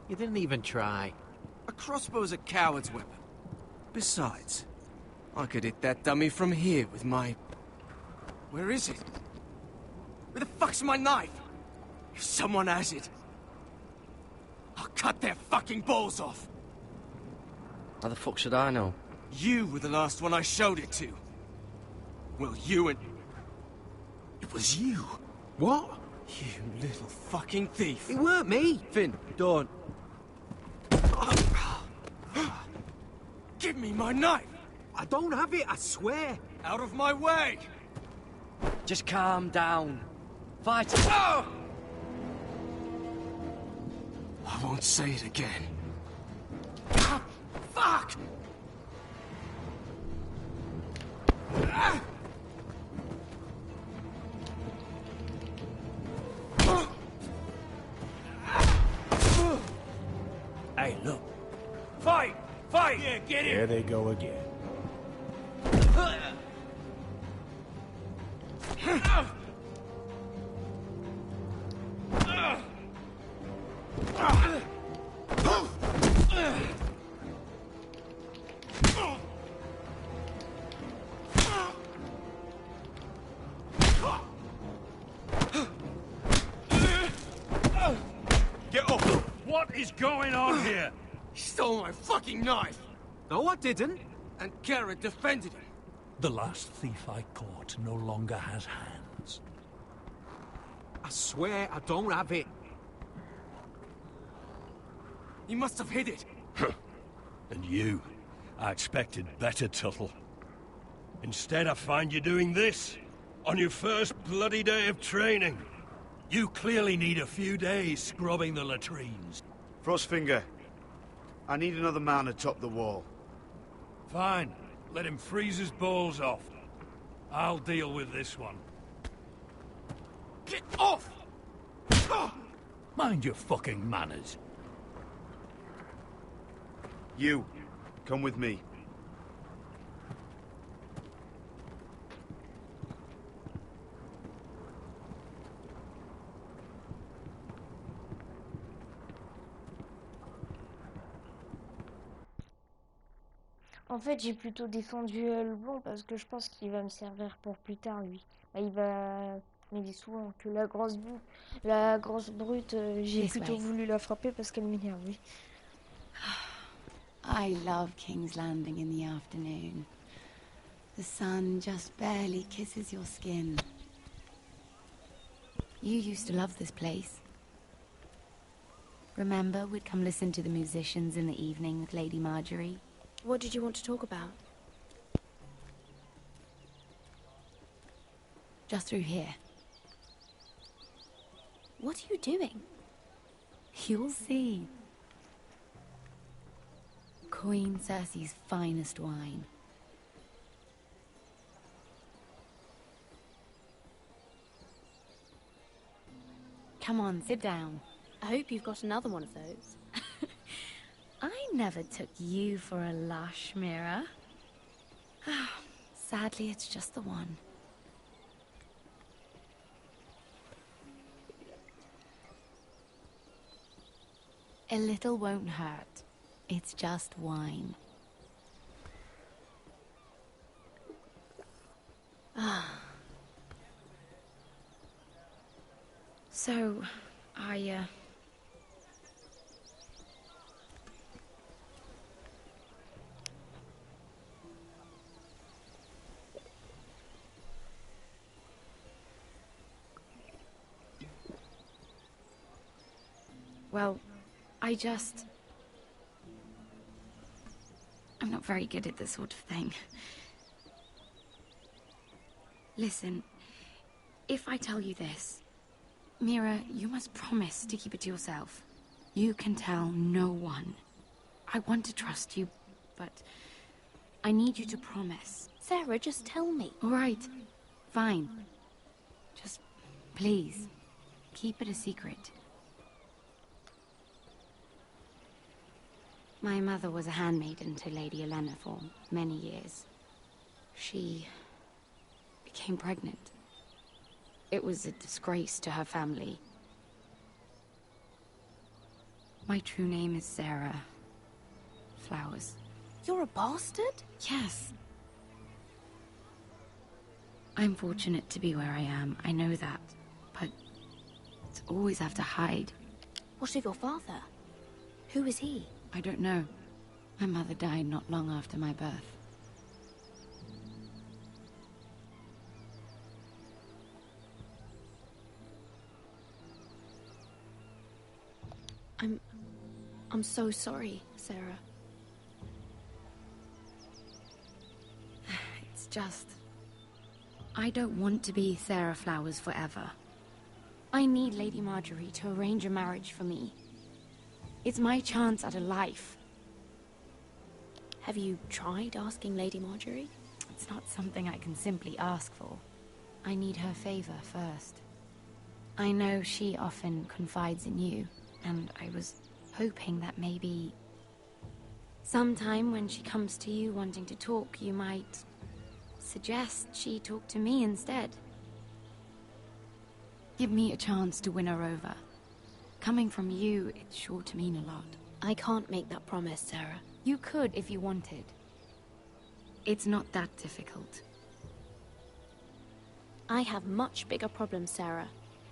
You didn't even try. A crossbow's a coward's weapon. Besides, I could hit that dummy from here with my... Where is it? Where the fuck's my knife? If someone has it, I'll cut their fucking balls off. How the fuck should I know? You were the last one I showed it to. Well, you and... It was you. What? You little fucking thief. It weren't me. Finn, don't. Give me my knife! I don't have it, I swear. Out of my way! Just calm down. Fight it. Oh! I won't say it again. Ah, fuck! Ah! Hey, look. Fight! Fight! Yeah, get in! There they go again. is going on here? He stole my fucking knife! No, I didn't. And Garrett defended him. The last thief I caught no longer has hands. I swear I don't have it. He must have hid it. And you? I expected better, Tuttle. Instead, I find you doing this. On your first bloody day of training. You clearly need a few days scrubbing the latrines. Frostfinger, I need another man atop the wall. Fine. Let him freeze his balls off. I'll deal with this one. Get off! Mind your fucking manners. You, come with me. En fait, j'ai plutôt défendu le bon parce que je pense qu'il va me servir pour plus tard, lui. Bah, il va m'aider souvent. Que la grosse brute, j'ai plutôt voulu la frapper parce qu'elle m'énerve, oui. I love King's Landing in the afternoon. The sun just barely kisses your skin. You used to love this place. Remember, we'd come listen to the musicians in the evening with Lady Marjorie? What did you want to talk about? Just through here. What are you doing? You'll see. Queen Cersei's finest wine. Come on, sit down. I hope you've got another one of those. I never took you for a lush, Mira. Sadly, it's just the one. A little won't hurt. It's just wine. So, well, I'm not very good at this sort of thing. Listen, if I tell you this, Mira, you must promise to keep it to yourself. You can tell no one. I want to trust you, but I need you to promise. Sarah, just tell me. All right, fine. Just, please, keep it a secret. My mother was a handmaiden to Lady Olenna for many years. She became pregnant. It was a disgrace to her family. My true name is Sarah Flowers. You're a bastard? Yes. I'm fortunate to be where I am, I know that. But to always have to hide. What of your father? Who is he? I don't know. My mother died not long after my birth. I'm so sorry, Sarah. It's just... I don't want to be Sarah Flowers forever. I need Lady Marjorie to arrange a marriage for me. It's my chance at a life. Have you tried asking Lady Marjorie? It's not something I can simply ask for. I need her favor first. I know she often confides in you, and I was hoping that maybe sometime when she comes to you wanting to talk, you might suggest she talk to me instead. Give me a chance to win her over. Coming from you, it's sure to mean a lot. I can't make that promise, Sarah. You could if you wanted. It's not that difficult. I have much bigger problems, Sarah.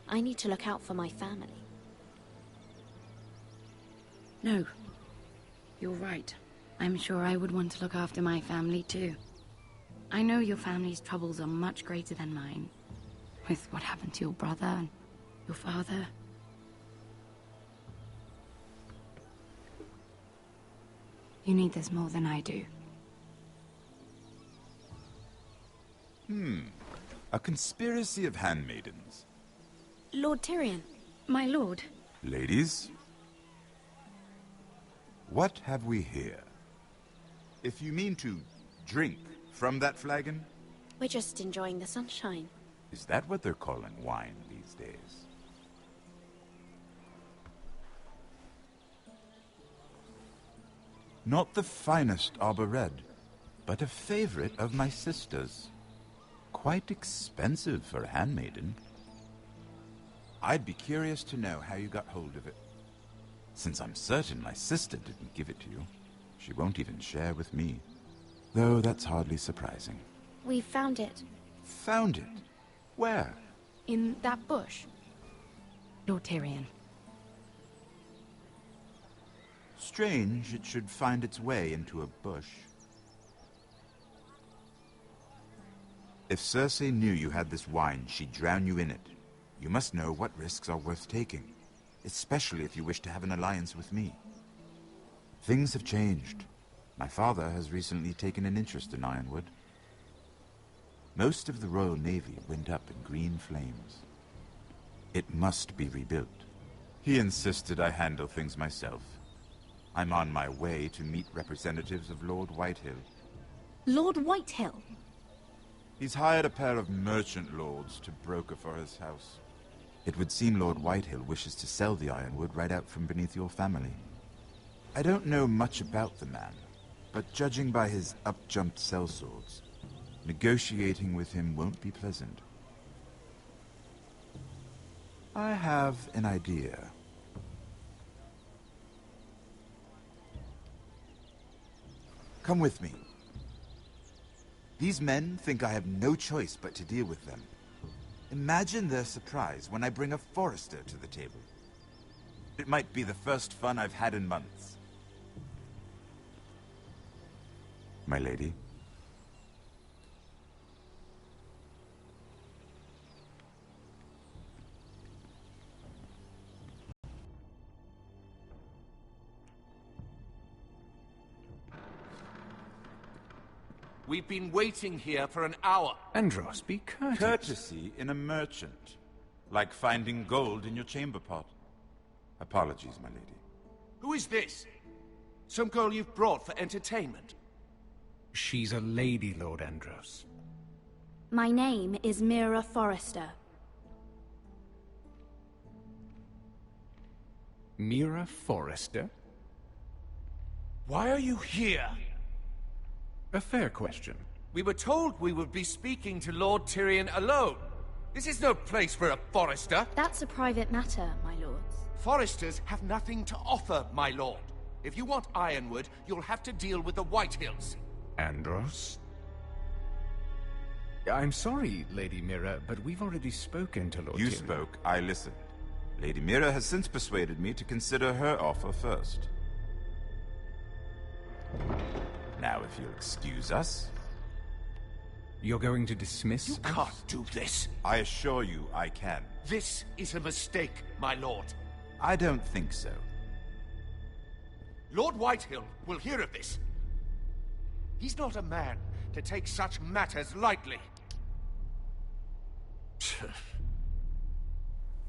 I need to look out for my family. No. You're right. I'm sure I would want to look after my family too. I know your family's troubles are much greater than mine. With what happened to your brother and your father. You need this more than I do. A conspiracy of handmaidens. Lord Tyrion, my lord. Ladies, what have we here? If you mean to drink from that flagon, We're just enjoying the sunshine. is that what they're calling wine these days? Not the finest arbor red, but a favorite of my sister's. Quite expensive for a handmaiden. I'd be curious to know how you got hold of it. Since I'm certain my sister didn't give it to you, she won't even share with me. Though that's hardly surprising. We found it. Found it? Where? In that bush. Lord Tyrion. Strange it should find its way into a bush. If Cersei knew you had this wine, she'd drown you in it. You must know what risks are worth taking, especially if you wish to have an alliance with me. Things have changed. My father has recently taken an interest in Ironwood. Most of the Royal Navy went up in green flames. It must be rebuilt. He insisted I handle things myself. I'm on my way to meet representatives of Lord Whitehill. Lord Whitehill? He's hired a pair of merchant lords to broker for his house. It would seem Lord Whitehill wishes to sell the Ironwood right out from beneath your family. I don't know much about the man, but judging by his up-jumped sellswords, negotiating with him won't be pleasant. I have an idea. Come with me. These men think I have no choice but to deal with them. Imagine their surprise when I bring a Forester to the table. It might be the first fun I've had in months. My lady? We've been waiting here for an hour. Andros, be courteous. Courtesy in a merchant. Like finding gold in your chamber pot. Apologies, my lady. Who is this? Some girl you've brought for entertainment? She's a lady, Lord Andros. My name is Mira Forrester. Mira Forrester? Why are you here? A fair question. We were told we would be speaking to Lord Tyrion alone. This is no place for a Forrester. That's a private matter, my lords. Foresters have nothing to offer, my lord. If you want Ironwood, you'll have to deal with the Whitehills. Andros? I'm sorry, Lady Mira, but we've already spoken to Lord You Tyrion. spoke, I listened. Lady Mira has since persuaded me to consider her offer first. Now, if you'll excuse us... You're going to dismiss You can't do this. I assure you I can. This is a mistake, my lord. I don't think so. Lord Whitehill will hear of this. He's not a man to take such matters lightly.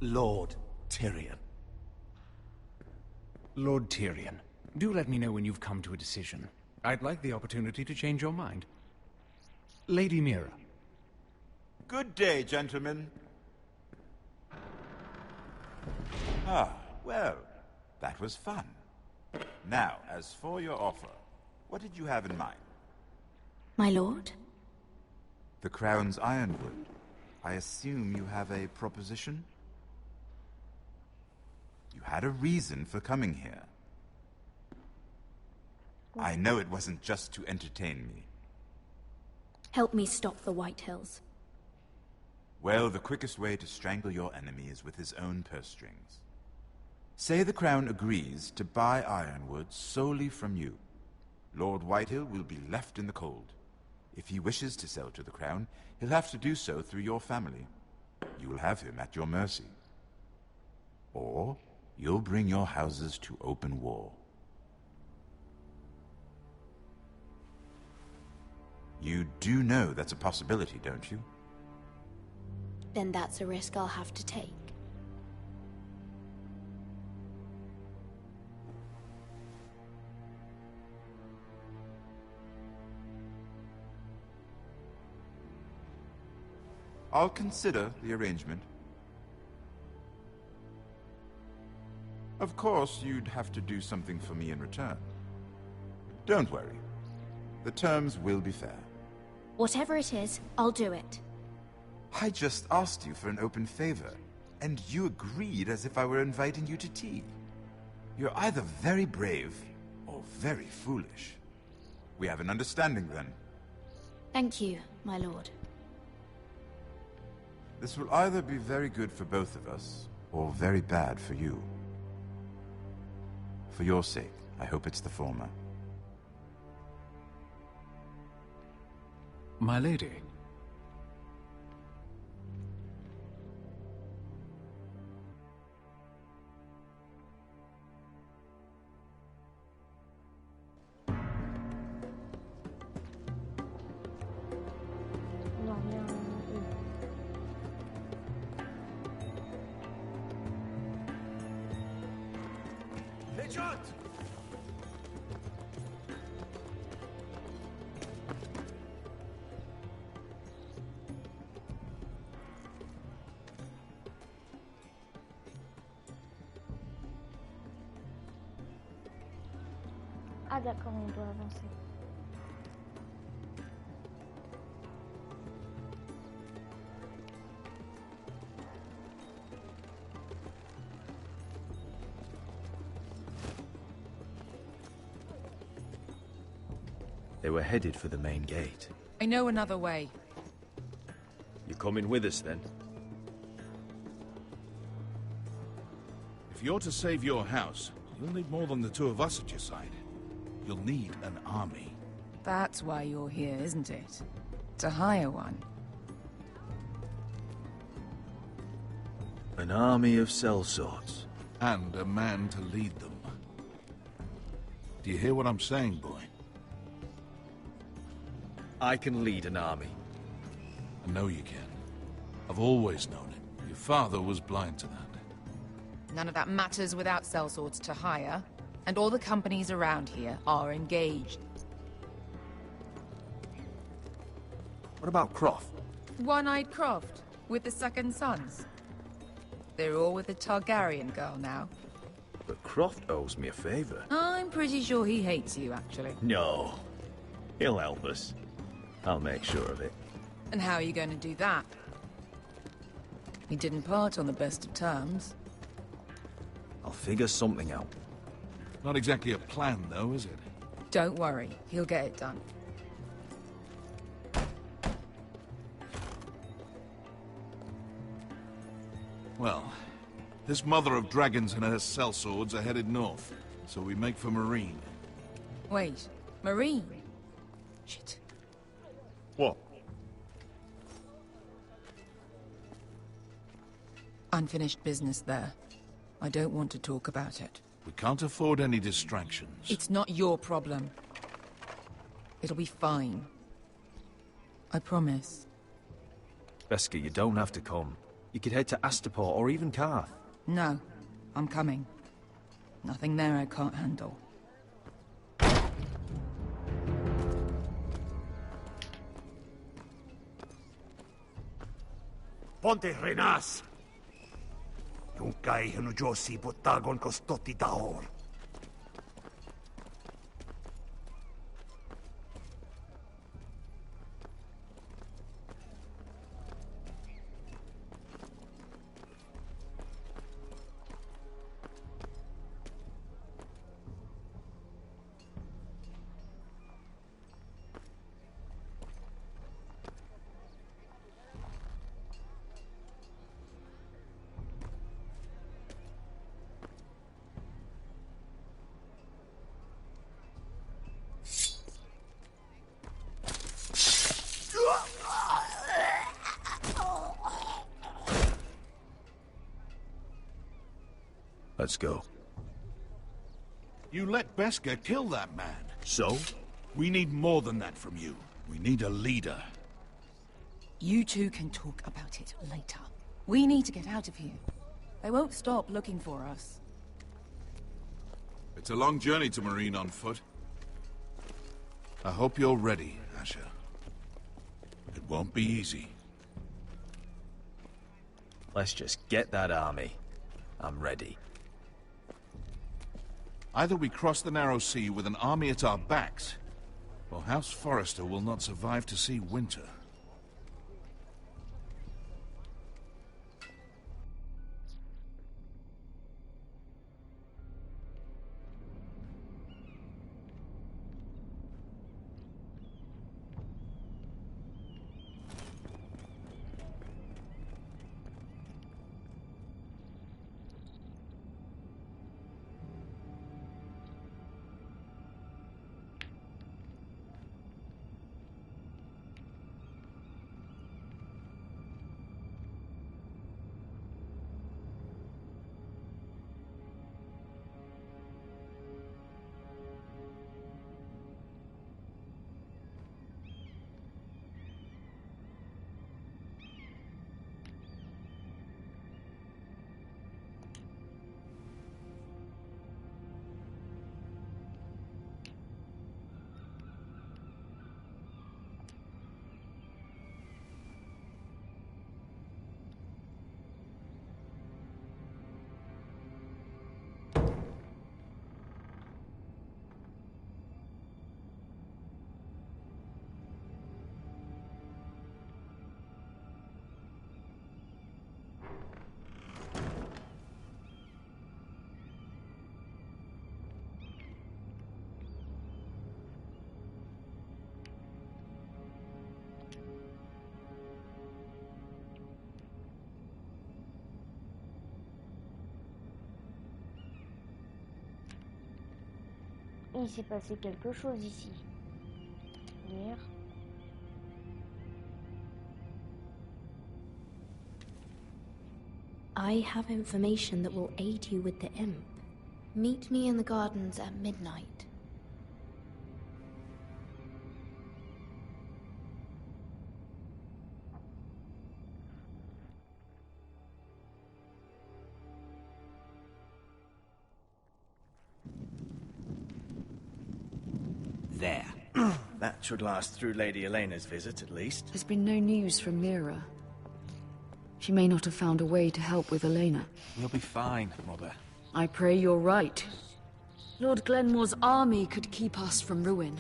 Lord Tyrion. Lord Tyrion, do let me know when you've come to a decision. I'd like the opportunity to change your mind. Lady Mira. Good day, gentlemen. Ah, well, that was fun. Now, as for your offer, what did you have in mind? My lord? The Crown's Ironwood. I assume you have a proposition? You had a reason for coming here. I know it wasn't just to entertain me. Help me stop the Whitehills. Well, the quickest way to strangle your enemy is with his own purse strings. Say the Crown agrees to buy Ironwood solely from you. Lord Whitehill will be left in the cold. If he wishes to sell to the Crown, he'll have to do so through your family. You will have him at your mercy. Or you'll bring your houses to open war. You do know that's a possibility, don't you? Then that's a risk I'll have to take. I'll consider the arrangement. Of course, you'd have to do something for me in return. Don't worry. The terms will be fair. Whatever it is, I'll do it. I just asked you for an open favor, and you agreed as if I were inviting you to tea. You're either very brave or very foolish. We have an understanding then. Thank you, my lord. This will either be very good for both of us, or very bad for you. For your sake, I hope it's the former. My lady. Non, rien. Legend! Ah d'accord, on doit avancer. They were headed for the main gate. I know another way. You coming with us then? If you're to save your house, you'll need more than the two of us at your side. You'll need an army. That's why you're here, isn't it? To hire one. An army of sellswords. And a man to lead them. Do you hear what I'm saying, boy? I can lead an army. I know you can. I've always known it. Your father was blind to that. None of that matters without sellswords to hire. And all the companies around here are engaged. What about Croft? One-Eyed Croft, with the second sons. They're all with the Targaryen girl now. But Croft owes me a favor. I'm pretty sure he hates you, actually. No. He'll help us. I'll make sure of it. And how are you going to do that? We didn't part on the best of terms. I'll figure something out. Not exactly a plan, though, is it? Don't worry, he'll get it done. Well, this mother of dragons and her sellswords are headed north, so we make for Marine. Wait, Marine? Shit. What? Unfinished business there. I don't want to talk about it. We can't afford any distractions. It's not your problem. It'll be fine. I promise. Veska, you don't have to come. You could head to Astapor or even Karth. No, I'm coming. Nothing there I can't handle. Ponte Renas! Yung kay Hanujosi Botagon Kostoti Dahor. Let's go. You let Beskar kill that man. So? We need more than that from you. We need a leader. You two can talk about it later. We need to get out of here. They won't stop looking for us. It's a long journey to Marine on foot. I hope you're ready, Asher. It won't be easy. Let's just get that army. I'm ready. Either we cross the narrow sea with an army at our backs, or House Forrester will not survive to see winter. Il s'est passé quelque chose ici. Hier. I have information that will aid you with the imp. Meet me in the gardens at midnight. There. That should last through Lady Elena's visit, at least. There's been no news from Mira. She may not have found a way to help with Elena. We'll be fine, Mother. I pray you're right. Lord Glenmore's army could keep us from ruin.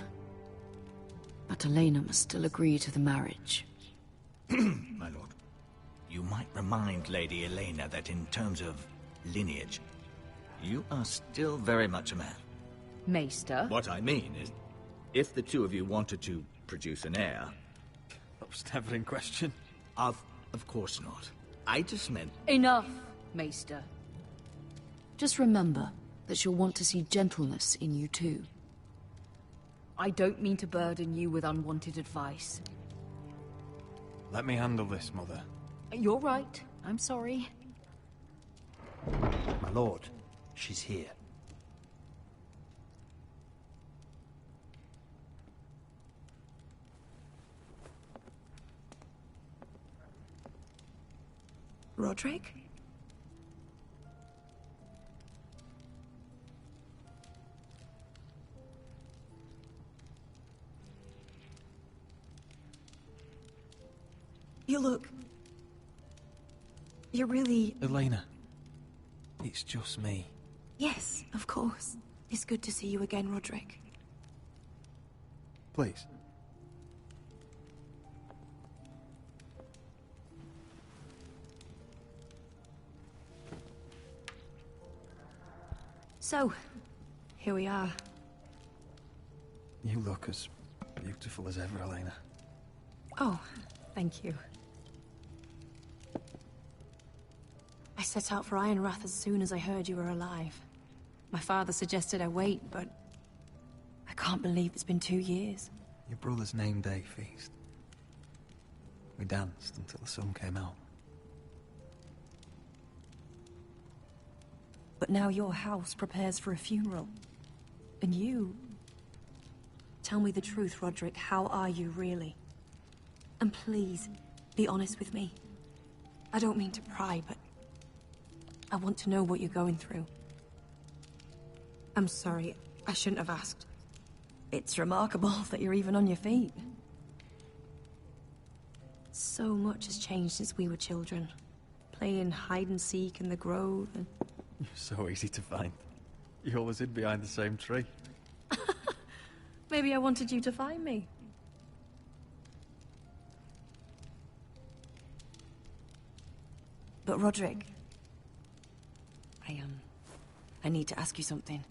But Elena must still agree to the marriage. My lord, you might remind Lady Elena that in terms of lineage, you are still very much a man. Maester? What I mean is, if the two of you wanted to produce an heir... That was never in question. Of course not. I just meant... Enough, Maester. Just remember that she'll want to see gentleness in you too. I don't mean to burden you with unwanted advice. Let me handle this, Mother. You're right. I'm sorry. My lord, she's here. Roderick? You look... You're really... Elena, it's just me. Yes, of course. It's good to see you again, Roderick. Please. So, here we are. You look as beautiful as ever, Elena. Oh, thank you. I set out for Ironrath as soon as I heard you were alive. My father suggested I wait, but I can't believe it's been 2 years. Your brother's name day feast. We danced until the sun came out. But now your house prepares for a funeral. And you... Tell me the truth, Roderick. How are you, really? And please, be honest with me. I don't mean to pry, but... I want to know what you're going through. I'm sorry, I shouldn't have asked. It's remarkable that you're even on your feet. So much has changed since we were children. Playing hide-and-seek in the grove and... You're so easy to find. You always hid behind the same tree. Maybe I wanted you to find me. But Roderick... I need to ask you something.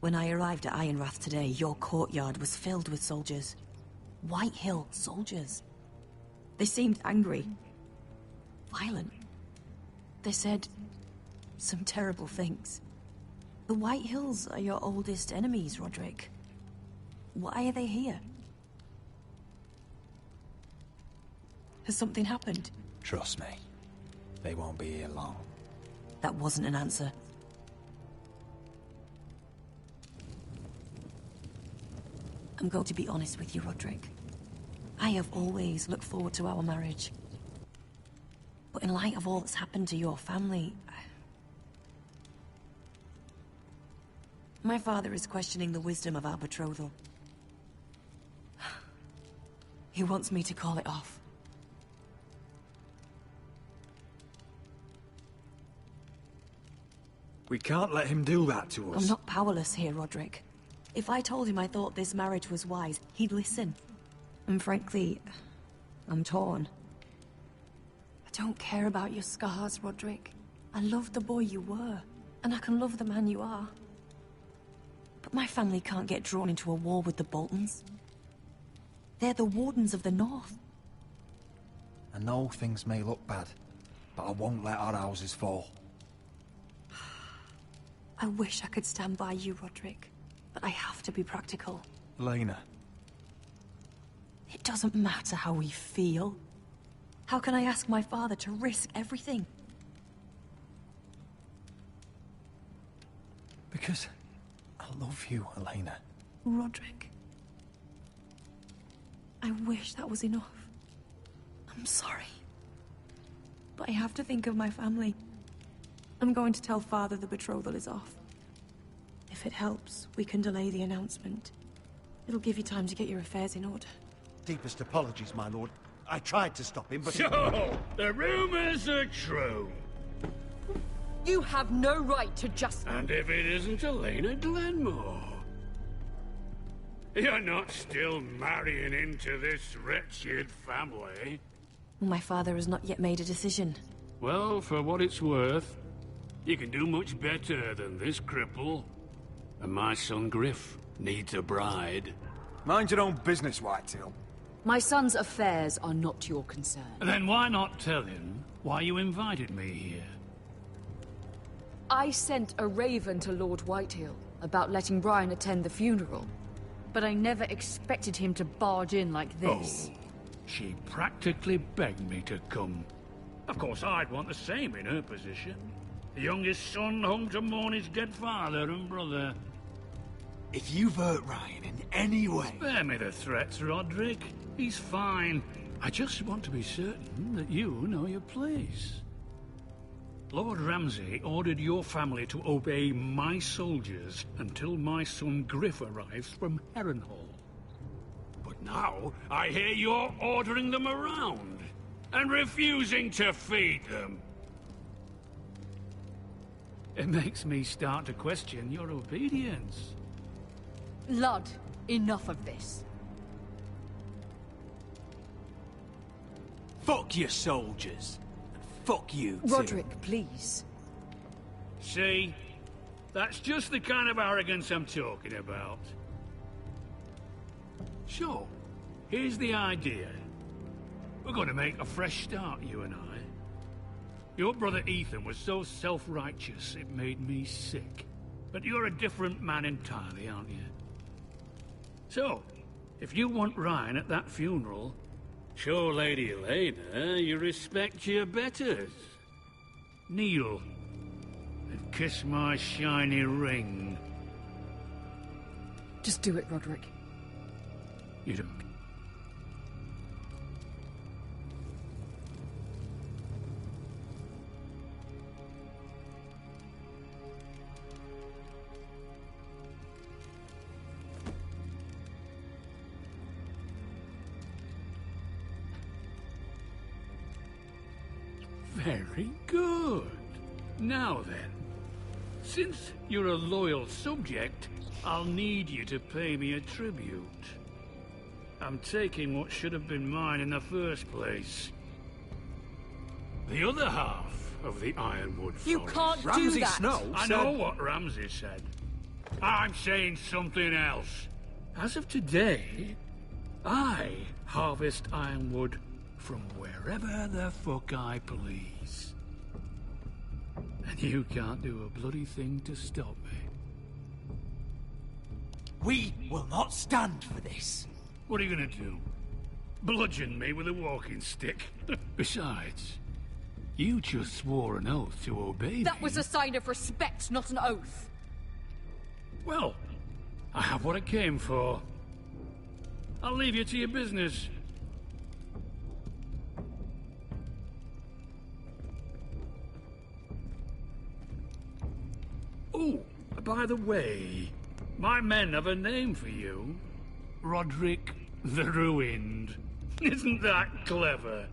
When I arrived at Ironrath today, your courtyard was filled with soldiers. White Hill soldiers. They seemed angry. Violent. They said some terrible things. The White Hills are your oldest enemies, Roderick. Why are they here? Has something happened? Trust me. They won't be here long. That wasn't an answer. I'm going to be honest with you, Roderick. I have always looked forward to our marriage. But in light of all that's happened to your family... My father is questioning the wisdom of our betrothal. He wants me to call it off. We can't let him do that to us. I'm not powerless here, Roderick. If I told him I thought this marriage was wise, he'd listen. And frankly, I'm torn. I don't care about your scars, Roderick. I love the boy you were, and I can love the man you are. But my family can't get drawn into a war with the Boltons. They're the Wardens of the North. I know things may look bad, but I won't let our houses fall. I wish I could stand by you, Roderick, but I have to be practical. Lena. It doesn't matter how we feel. How can I ask my father to risk everything? Because I love you, Elena. Roderick. I wish that was enough. I'm sorry. But I have to think of my family. I'm going to tell Father the betrothal is off. If it helps, we can delay the announcement. It'll give you time to get your affairs in order. Deepest apologies, my lord. I tried to stop him, but... So, the rumors are true. You have no right to just... And if it isn't Elena Glenmore? You're not still marrying into this wretched family? My father has not yet made a decision. Well, for what it's worth, you can do much better than this cripple. And my son Griff needs a bride. Mind your own business, Whitetail. My son's affairs are not your concern. Then why not tell him why you invited me here? I sent a raven to Lord Whitehill about letting Brian attend the funeral. But I never expected him to barge in like this. Oh, she practically begged me to come. Of course, I'd want the same in her position. The youngest son home to mourn his dead father and brother. If you've hurt Ryan in any way... Spare me the threats, Roderick. He's fine. I just want to be certain that you know your place. Lord Ramsay ordered your family to obey my soldiers until my son Griff arrives from Harrenhal. But now, I hear you're ordering them around and refusing to feed them. It makes me start to question your obedience. Lud, enough of this. Fuck your soldiers. Fuck you, too. Roderick, please. See? That's just the kind of arrogance I'm talking about. So, here's the idea. We're going to make a fresh start, you and I. Your brother Ethan was so self-righteous it made me sick. But you're a different man entirely, aren't you? So, if you want Ryan at that funeral, show Lady Elena you respect your betters. Kneel and kiss my shiny ring. Just do it, Roderick. You don't. Very good. Now then, since you're a loyal subject, I'll need you to pay me a tribute. I'm taking what should have been mine in the first place. The other half of the Ironwood Forest. You can't do Ramsay that! Snow I know what Ramsay said. I'm saying something else. As of today, I harvest ironwood from wherever the fuck I please. And you can't do a bloody thing to stop me. We will not stand for this. What are you gonna do? Bludgeon me with a walking stick? Besides, you just swore an oath to obey That me. was a sign of respect, not an oath. Well, I have what I came for. I'll leave you to your business. Oh, by the way, my men have a name for you. Roderick the Ruined. Isn't that clever?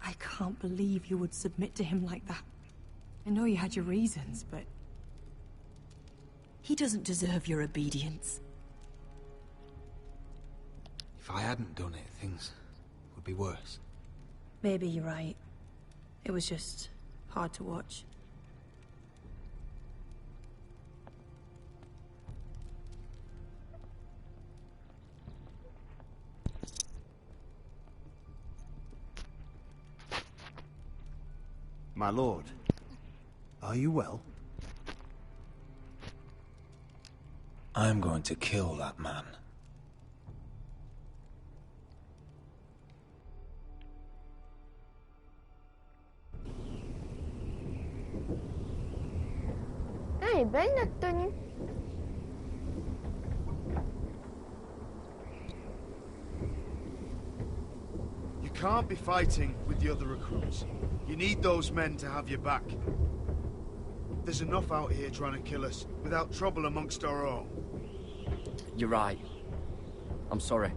I can't believe you would submit to him like that. I know you had your reasons, but... he doesn't deserve your obedience. If I hadn't done it, things would be worse. Maybe you're right. It was just hard to watch. My lord, are you well? I'm going to kill that man. Elle est belle notre tenue. You can't be fighting with the other recruits. You need those men to have your back. There's enough out here trying to kill us, without trouble amongst our own. You're right. I'm sorry.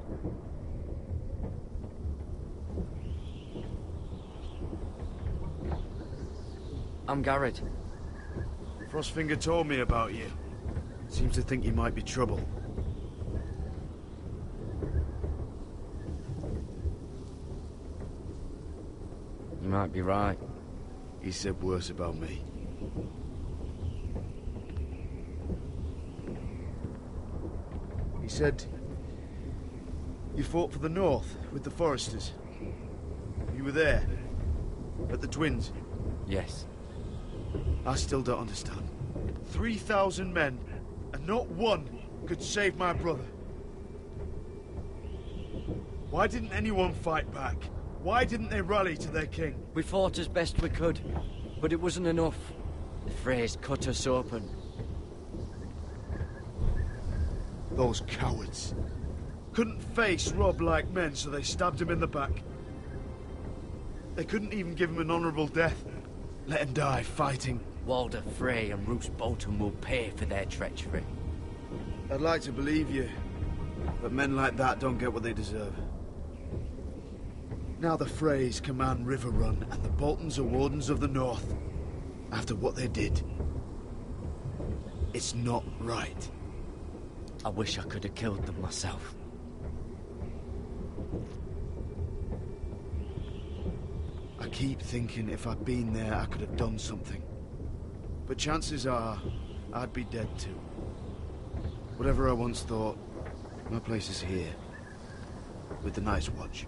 I'm Garrett. Frostfinger told me about you. Seems to think you might be trouble. You might be right. He said worse about me. He said you fought for the North with the Foresters. You were there, at the Twins. Yes. I still don't understand. 3,000 men, and not one could save my brother. Why didn't anyone fight back? Why didn't they rally to their king? We fought as best we could, but it wasn't enough. The Freys cut us open. Those cowards. Couldn't face Rob like men, so they stabbed him in the back. They couldn't even give him an honourable death. Let him die fighting. Walder Frey and Roose Bolton will pay for their treachery. I'd like to believe you, but men like that don't get what they deserve. Now the Freys command Riverrun, and the Boltons are Wardens of the North. After what they did. It's not right. I wish I could have killed them myself. I keep thinking if I'd been there, I could have done something. But chances are, I'd be dead too. Whatever I once thought, my place is here. With the Night's Watch.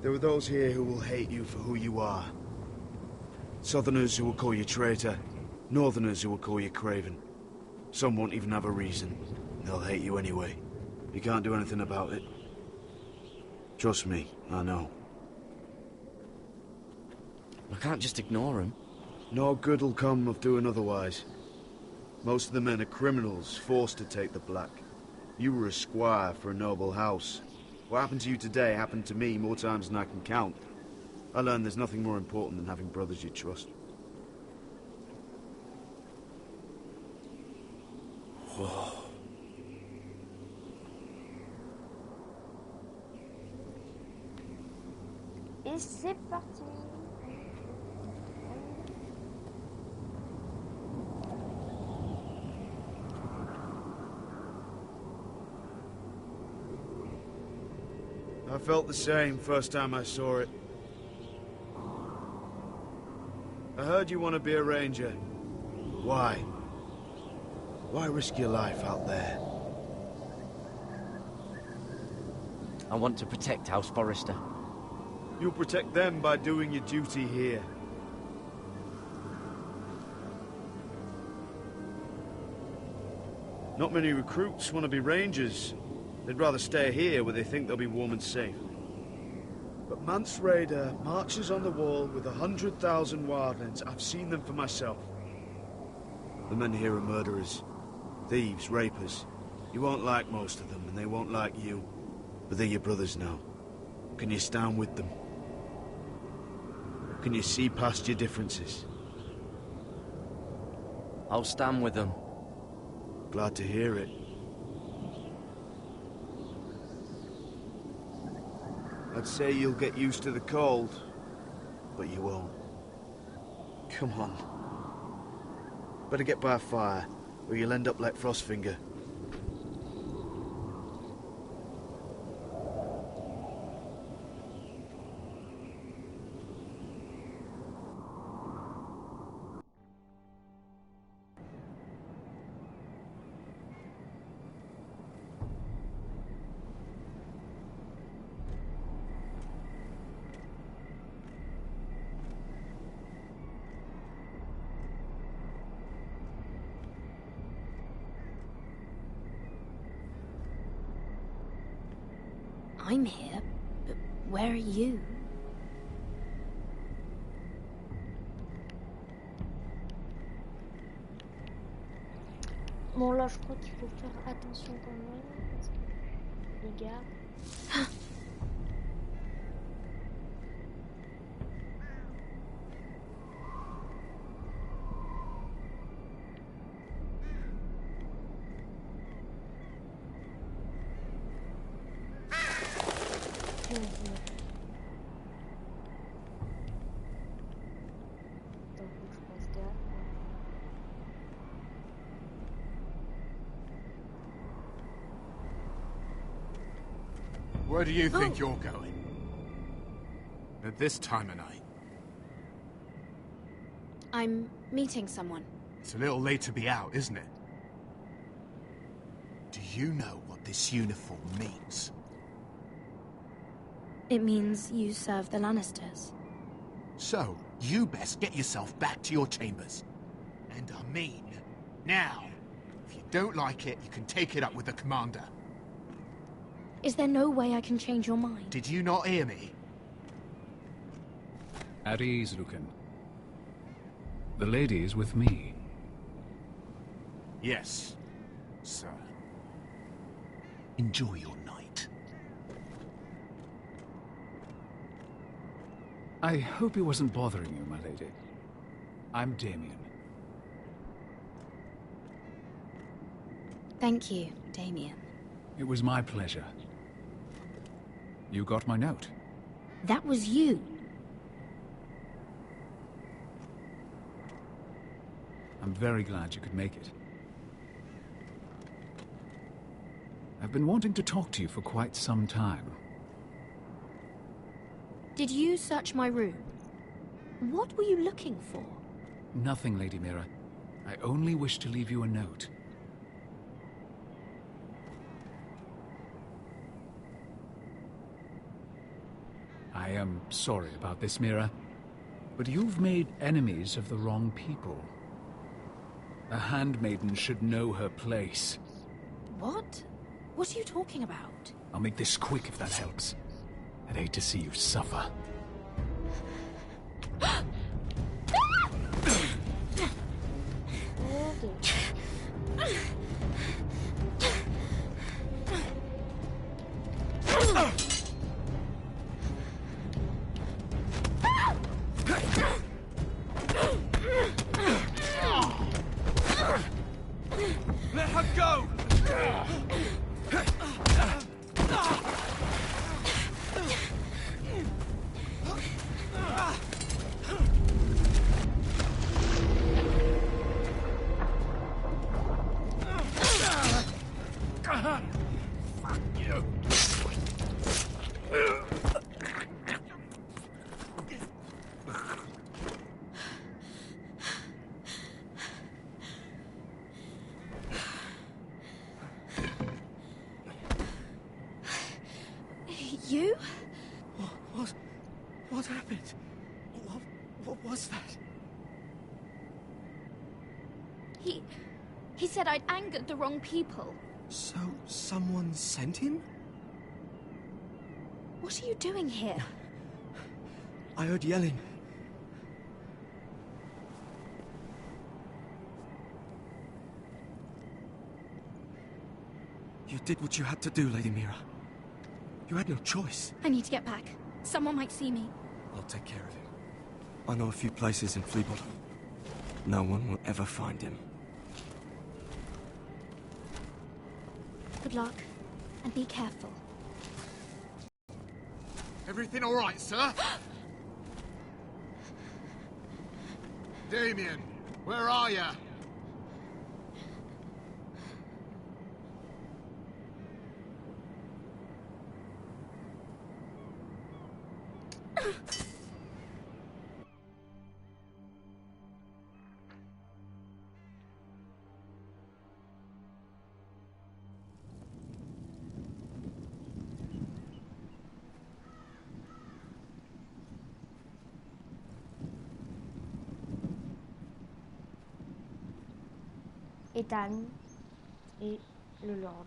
There are those here who will hate you for who you are. Southerners who will call you traitor. Northerners who will call you craven. Some won't even have a reason. They'll hate you anyway. You can't do anything about it. Trust me, I know. I can't just ignore him. No good will come of doing otherwise. Most of the men are criminals, forced to take the black. You were a squire for a noble house. What happened to you today happened to me more times than I can count. I learned there's nothing more important than having brothers you trust. Whoa. Et c'est parti. I felt the same first time I saw it. I heard you want to be a ranger. Why? Why risk your life out there? I want to protect House Forrester. You'll protect them by doing your duty here. Not many recruits want to be rangers. They'd rather stay here where they think they'll be warm and safe. But Mance Raider marches on the wall with 100,000 wildlings. I've seen them for myself. The men here are murderers. Thieves, rapers. You won't like most of them, and they won't like you. But they're your brothers now. Can you stand with them? Can you see past your differences? I'll stand with them. Glad to hear it. I'd say you'll get used to the cold, but you won't. Come on. Better get by a fire, or you'll end up like Frostfinger. I'm here, but where are you? Bon là je crois qu'il faut faire attention quand même parce que les gars. Where do you think you're going? At this time of night? I'm meeting someone. It's a little late to be out, isn't it? Do you know what this uniform means? It means you serve the Lannisters. So, you best get yourself back to your chambers. And I mean, now. If you don't like it, you can take it up with the commander. Is there no way I can change your mind? Did you not hear me? At ease, Lucan. The lady is with me. Yes, sir. Enjoy your night. I hope he wasn't bothering you, my lady. I'm Damien. Thank you, Damien. It was my pleasure. You got my note. That was you. I'm very glad you could make it. I've been wanting to talk to you for quite some time. Did you search my room? What were you looking for? Nothing, Lady Mira. I only wish to leave you a note. I I am sorry about this, Mira, but you've made enemies of the wrong people. A handmaiden should know her place. What? What are you talking about? I'll make this quick if that helps. I'd hate to see you suffer. Let her go! Fuck you. You? What happened? What was that? He said I'd angered the wrong people. So, someone sent him? What are you doing here? I heard yelling. You did what you had to do, Lady Mira. You had no choice. I need to get back. Someone might see me. I'll take care of him. I know a few places in Fleabottom. No one will ever find him. Good luck, and be careful. Everything all right, sir? Damien, where are you? Ethan et le Lord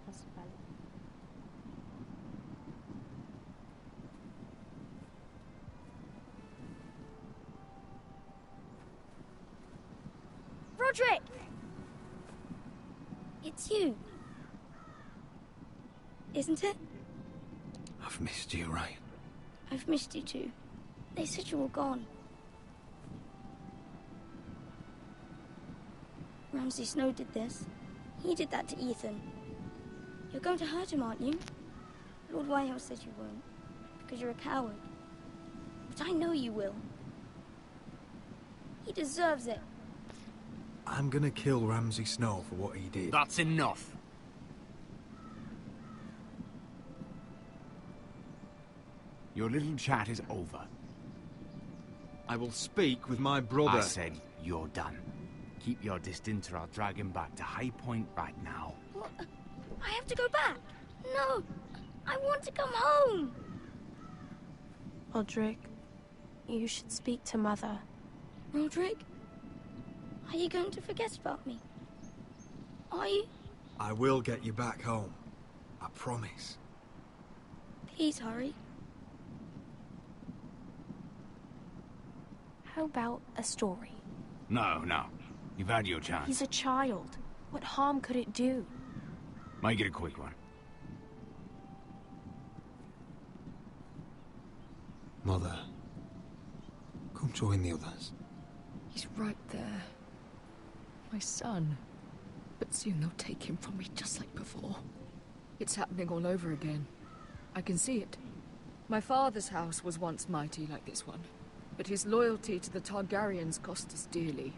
principal. Roderick! It's you. Isn't it? I've missed you, right? I've missed you too. They said you were gone. Ramsay Snow did this. He did that to Ethan. You're going to hurt him, aren't you? Lord Whitehouse said you won't, because you're a coward. But I know you will. He deserves it. I'm gonna kill Ramsay Snow for what he did. That's enough. Your little chat is over. I will speak with my brother. I said you're done. Keep your distance or I'll drag him back to High Point right now. What? I have to go back. No, I want to come home. Roderick, you should speak to Mother. Roderick, are you going to forget about me? Are you? I will get you back home. I promise. Please hurry. How about a story? No. You've had your chance. He's a child. What harm could it do? Make it a quick one. Mother, come join the others. He's right there. My son. But soon they'll take him from me just like before. It's happening all over again. I can see it. My father's house was once mighty like this one, but his loyalty to the Targaryens cost us dearly.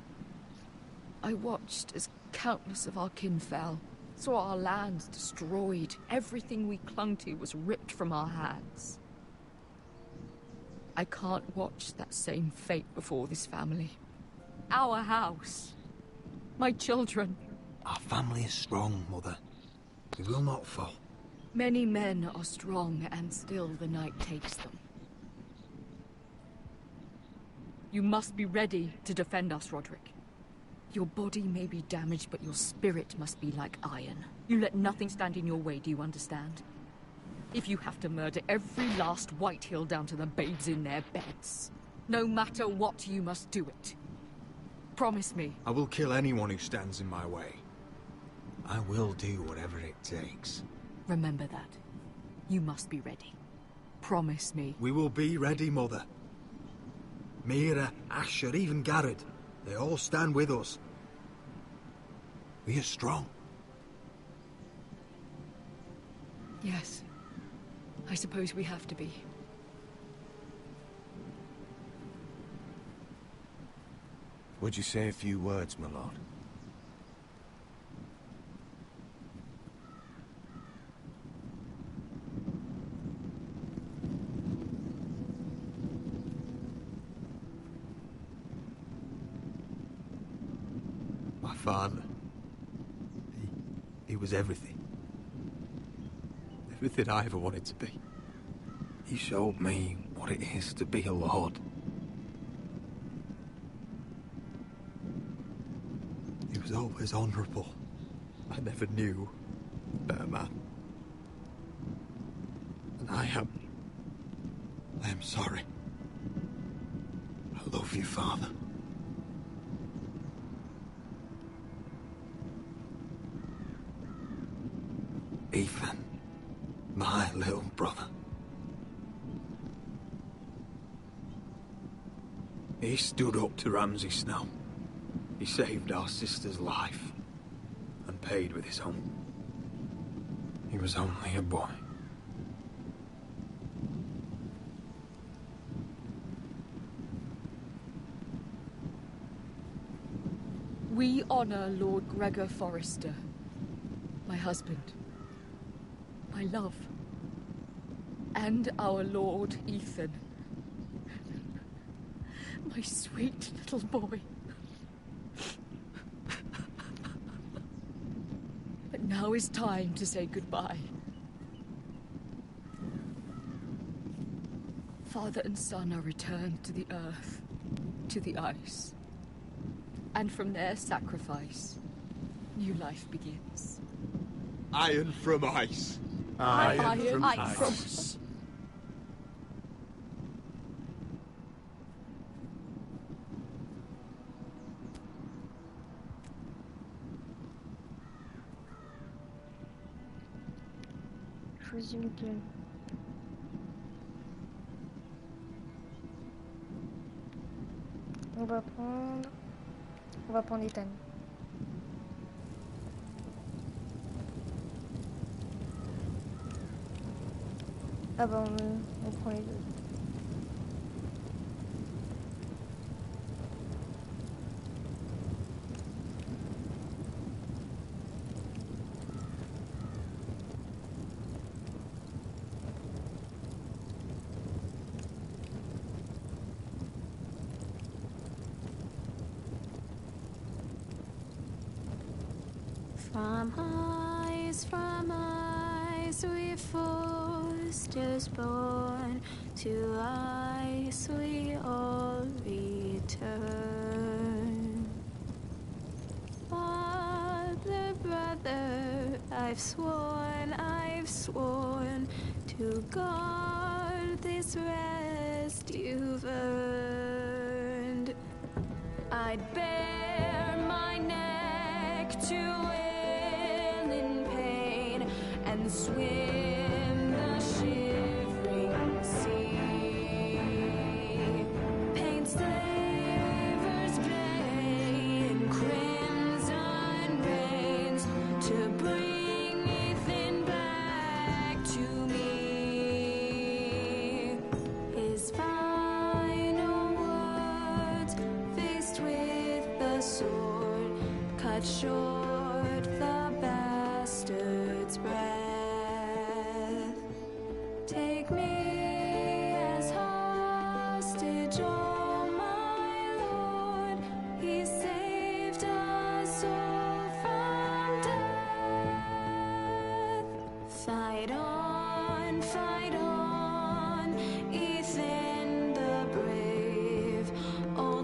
I watched as countless of our kin fell, saw our lands destroyed, everything we clung to was ripped from our hands. I can't watch that same fate before this family. Our house. My children. Our family is strong, Mother. We will not fall. Many men are strong, and still the night takes them. You must be ready to defend us, Roderick. Your body may be damaged, but your spirit must be like iron. You let nothing stand in your way, do you understand? If you have to murder every last Whitehill down to the babes in their beds, no matter what, you must do it. Promise me. I will kill anyone who stands in my way. I will do whatever it takes. Remember that. You must be ready. Promise me. We will be ready, Mother. Mira, Asher, even Garrett. They all stand with us. We are strong. Yes. I suppose we have to be. Would you say a few words, my lord? My father. He was everything. Everything I ever wanted to be. He showed me what it is to be a lord. He was always honourable. I never knew a better man. And I am sorry. I love you, Father. Ethan, my little brother. He stood up to Ramsay Snow. He saved our sister's life and paid with his own. He was only a boy. We honor Lord Gregor Forrester, my husband, my love, and our Lord Ethan, my sweet little boy. But now is time to say goodbye. Father and son are returned to the earth, to the ice. And from their sacrifice, new life begins. Iron from ice. Iron from ice. Choisis lequel. On va prendre Ethan. Ah bah on prend les deux. From ice we foresters born, to ice we all return. Father, brother, I've sworn to guard this rest you've earned. I'd bare my neck to and swim the shivering sea. Paint slavers play in crimson rains to bring Ethan back to me. His final words, faced with the sword, cut short the bastard's breath. Take me as hostage, oh my Lord. He saved us all from death. Fight on, Ethan the brave. Oh,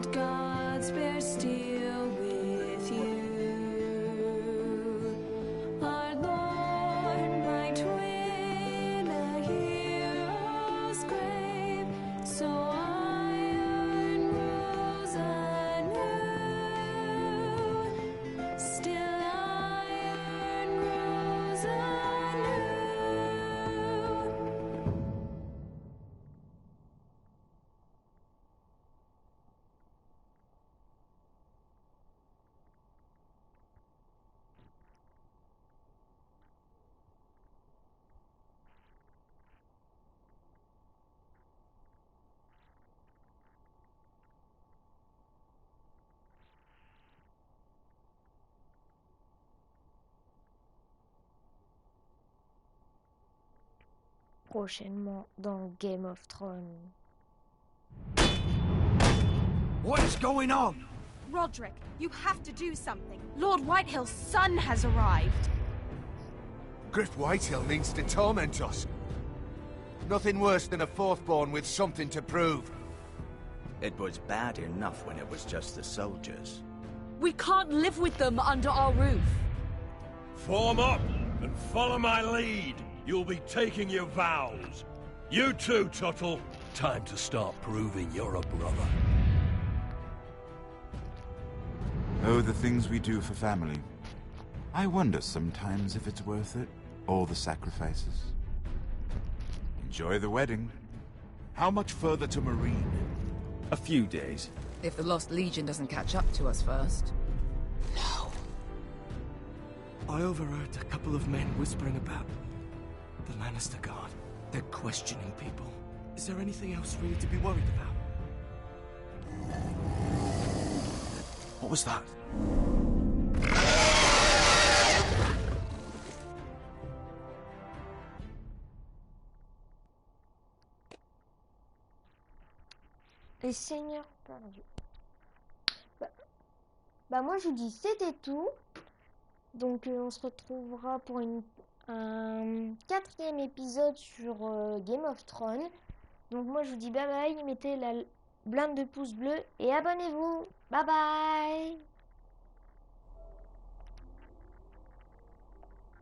prochainement dans Game of Thrones. What is going on? Roderick, you have to do something. Lord Whitehill's son has arrived. Griff Whitehill means to torment us. Nothing worse than a fourth-born with something to prove. It was bad enough when it was just the soldiers. We can't live with them under our roof. Form up and follow my lead. You'll be taking your vows. You too, Tuttle. Time to start proving you're a brother. Oh, the things we do for family. I wonder sometimes if it's worth it, all the sacrifices. Enjoy the wedding. How much further to Marine? A few days. If the Lost Legion doesn't catch up to us first. I overheard a couple of men whispering about the Lannister Guard. They're questioning people. Is there anything else really to be worried about? What was that? Les seigneurs perdus. Moi je vous dis c'était tout. Donc on se retrouvera pour un 4e épisode sur Game of Thrones. Donc moi je vous dis bye bye, mettez la blinde de pouces bleus et abonnez-vous. Bye bye.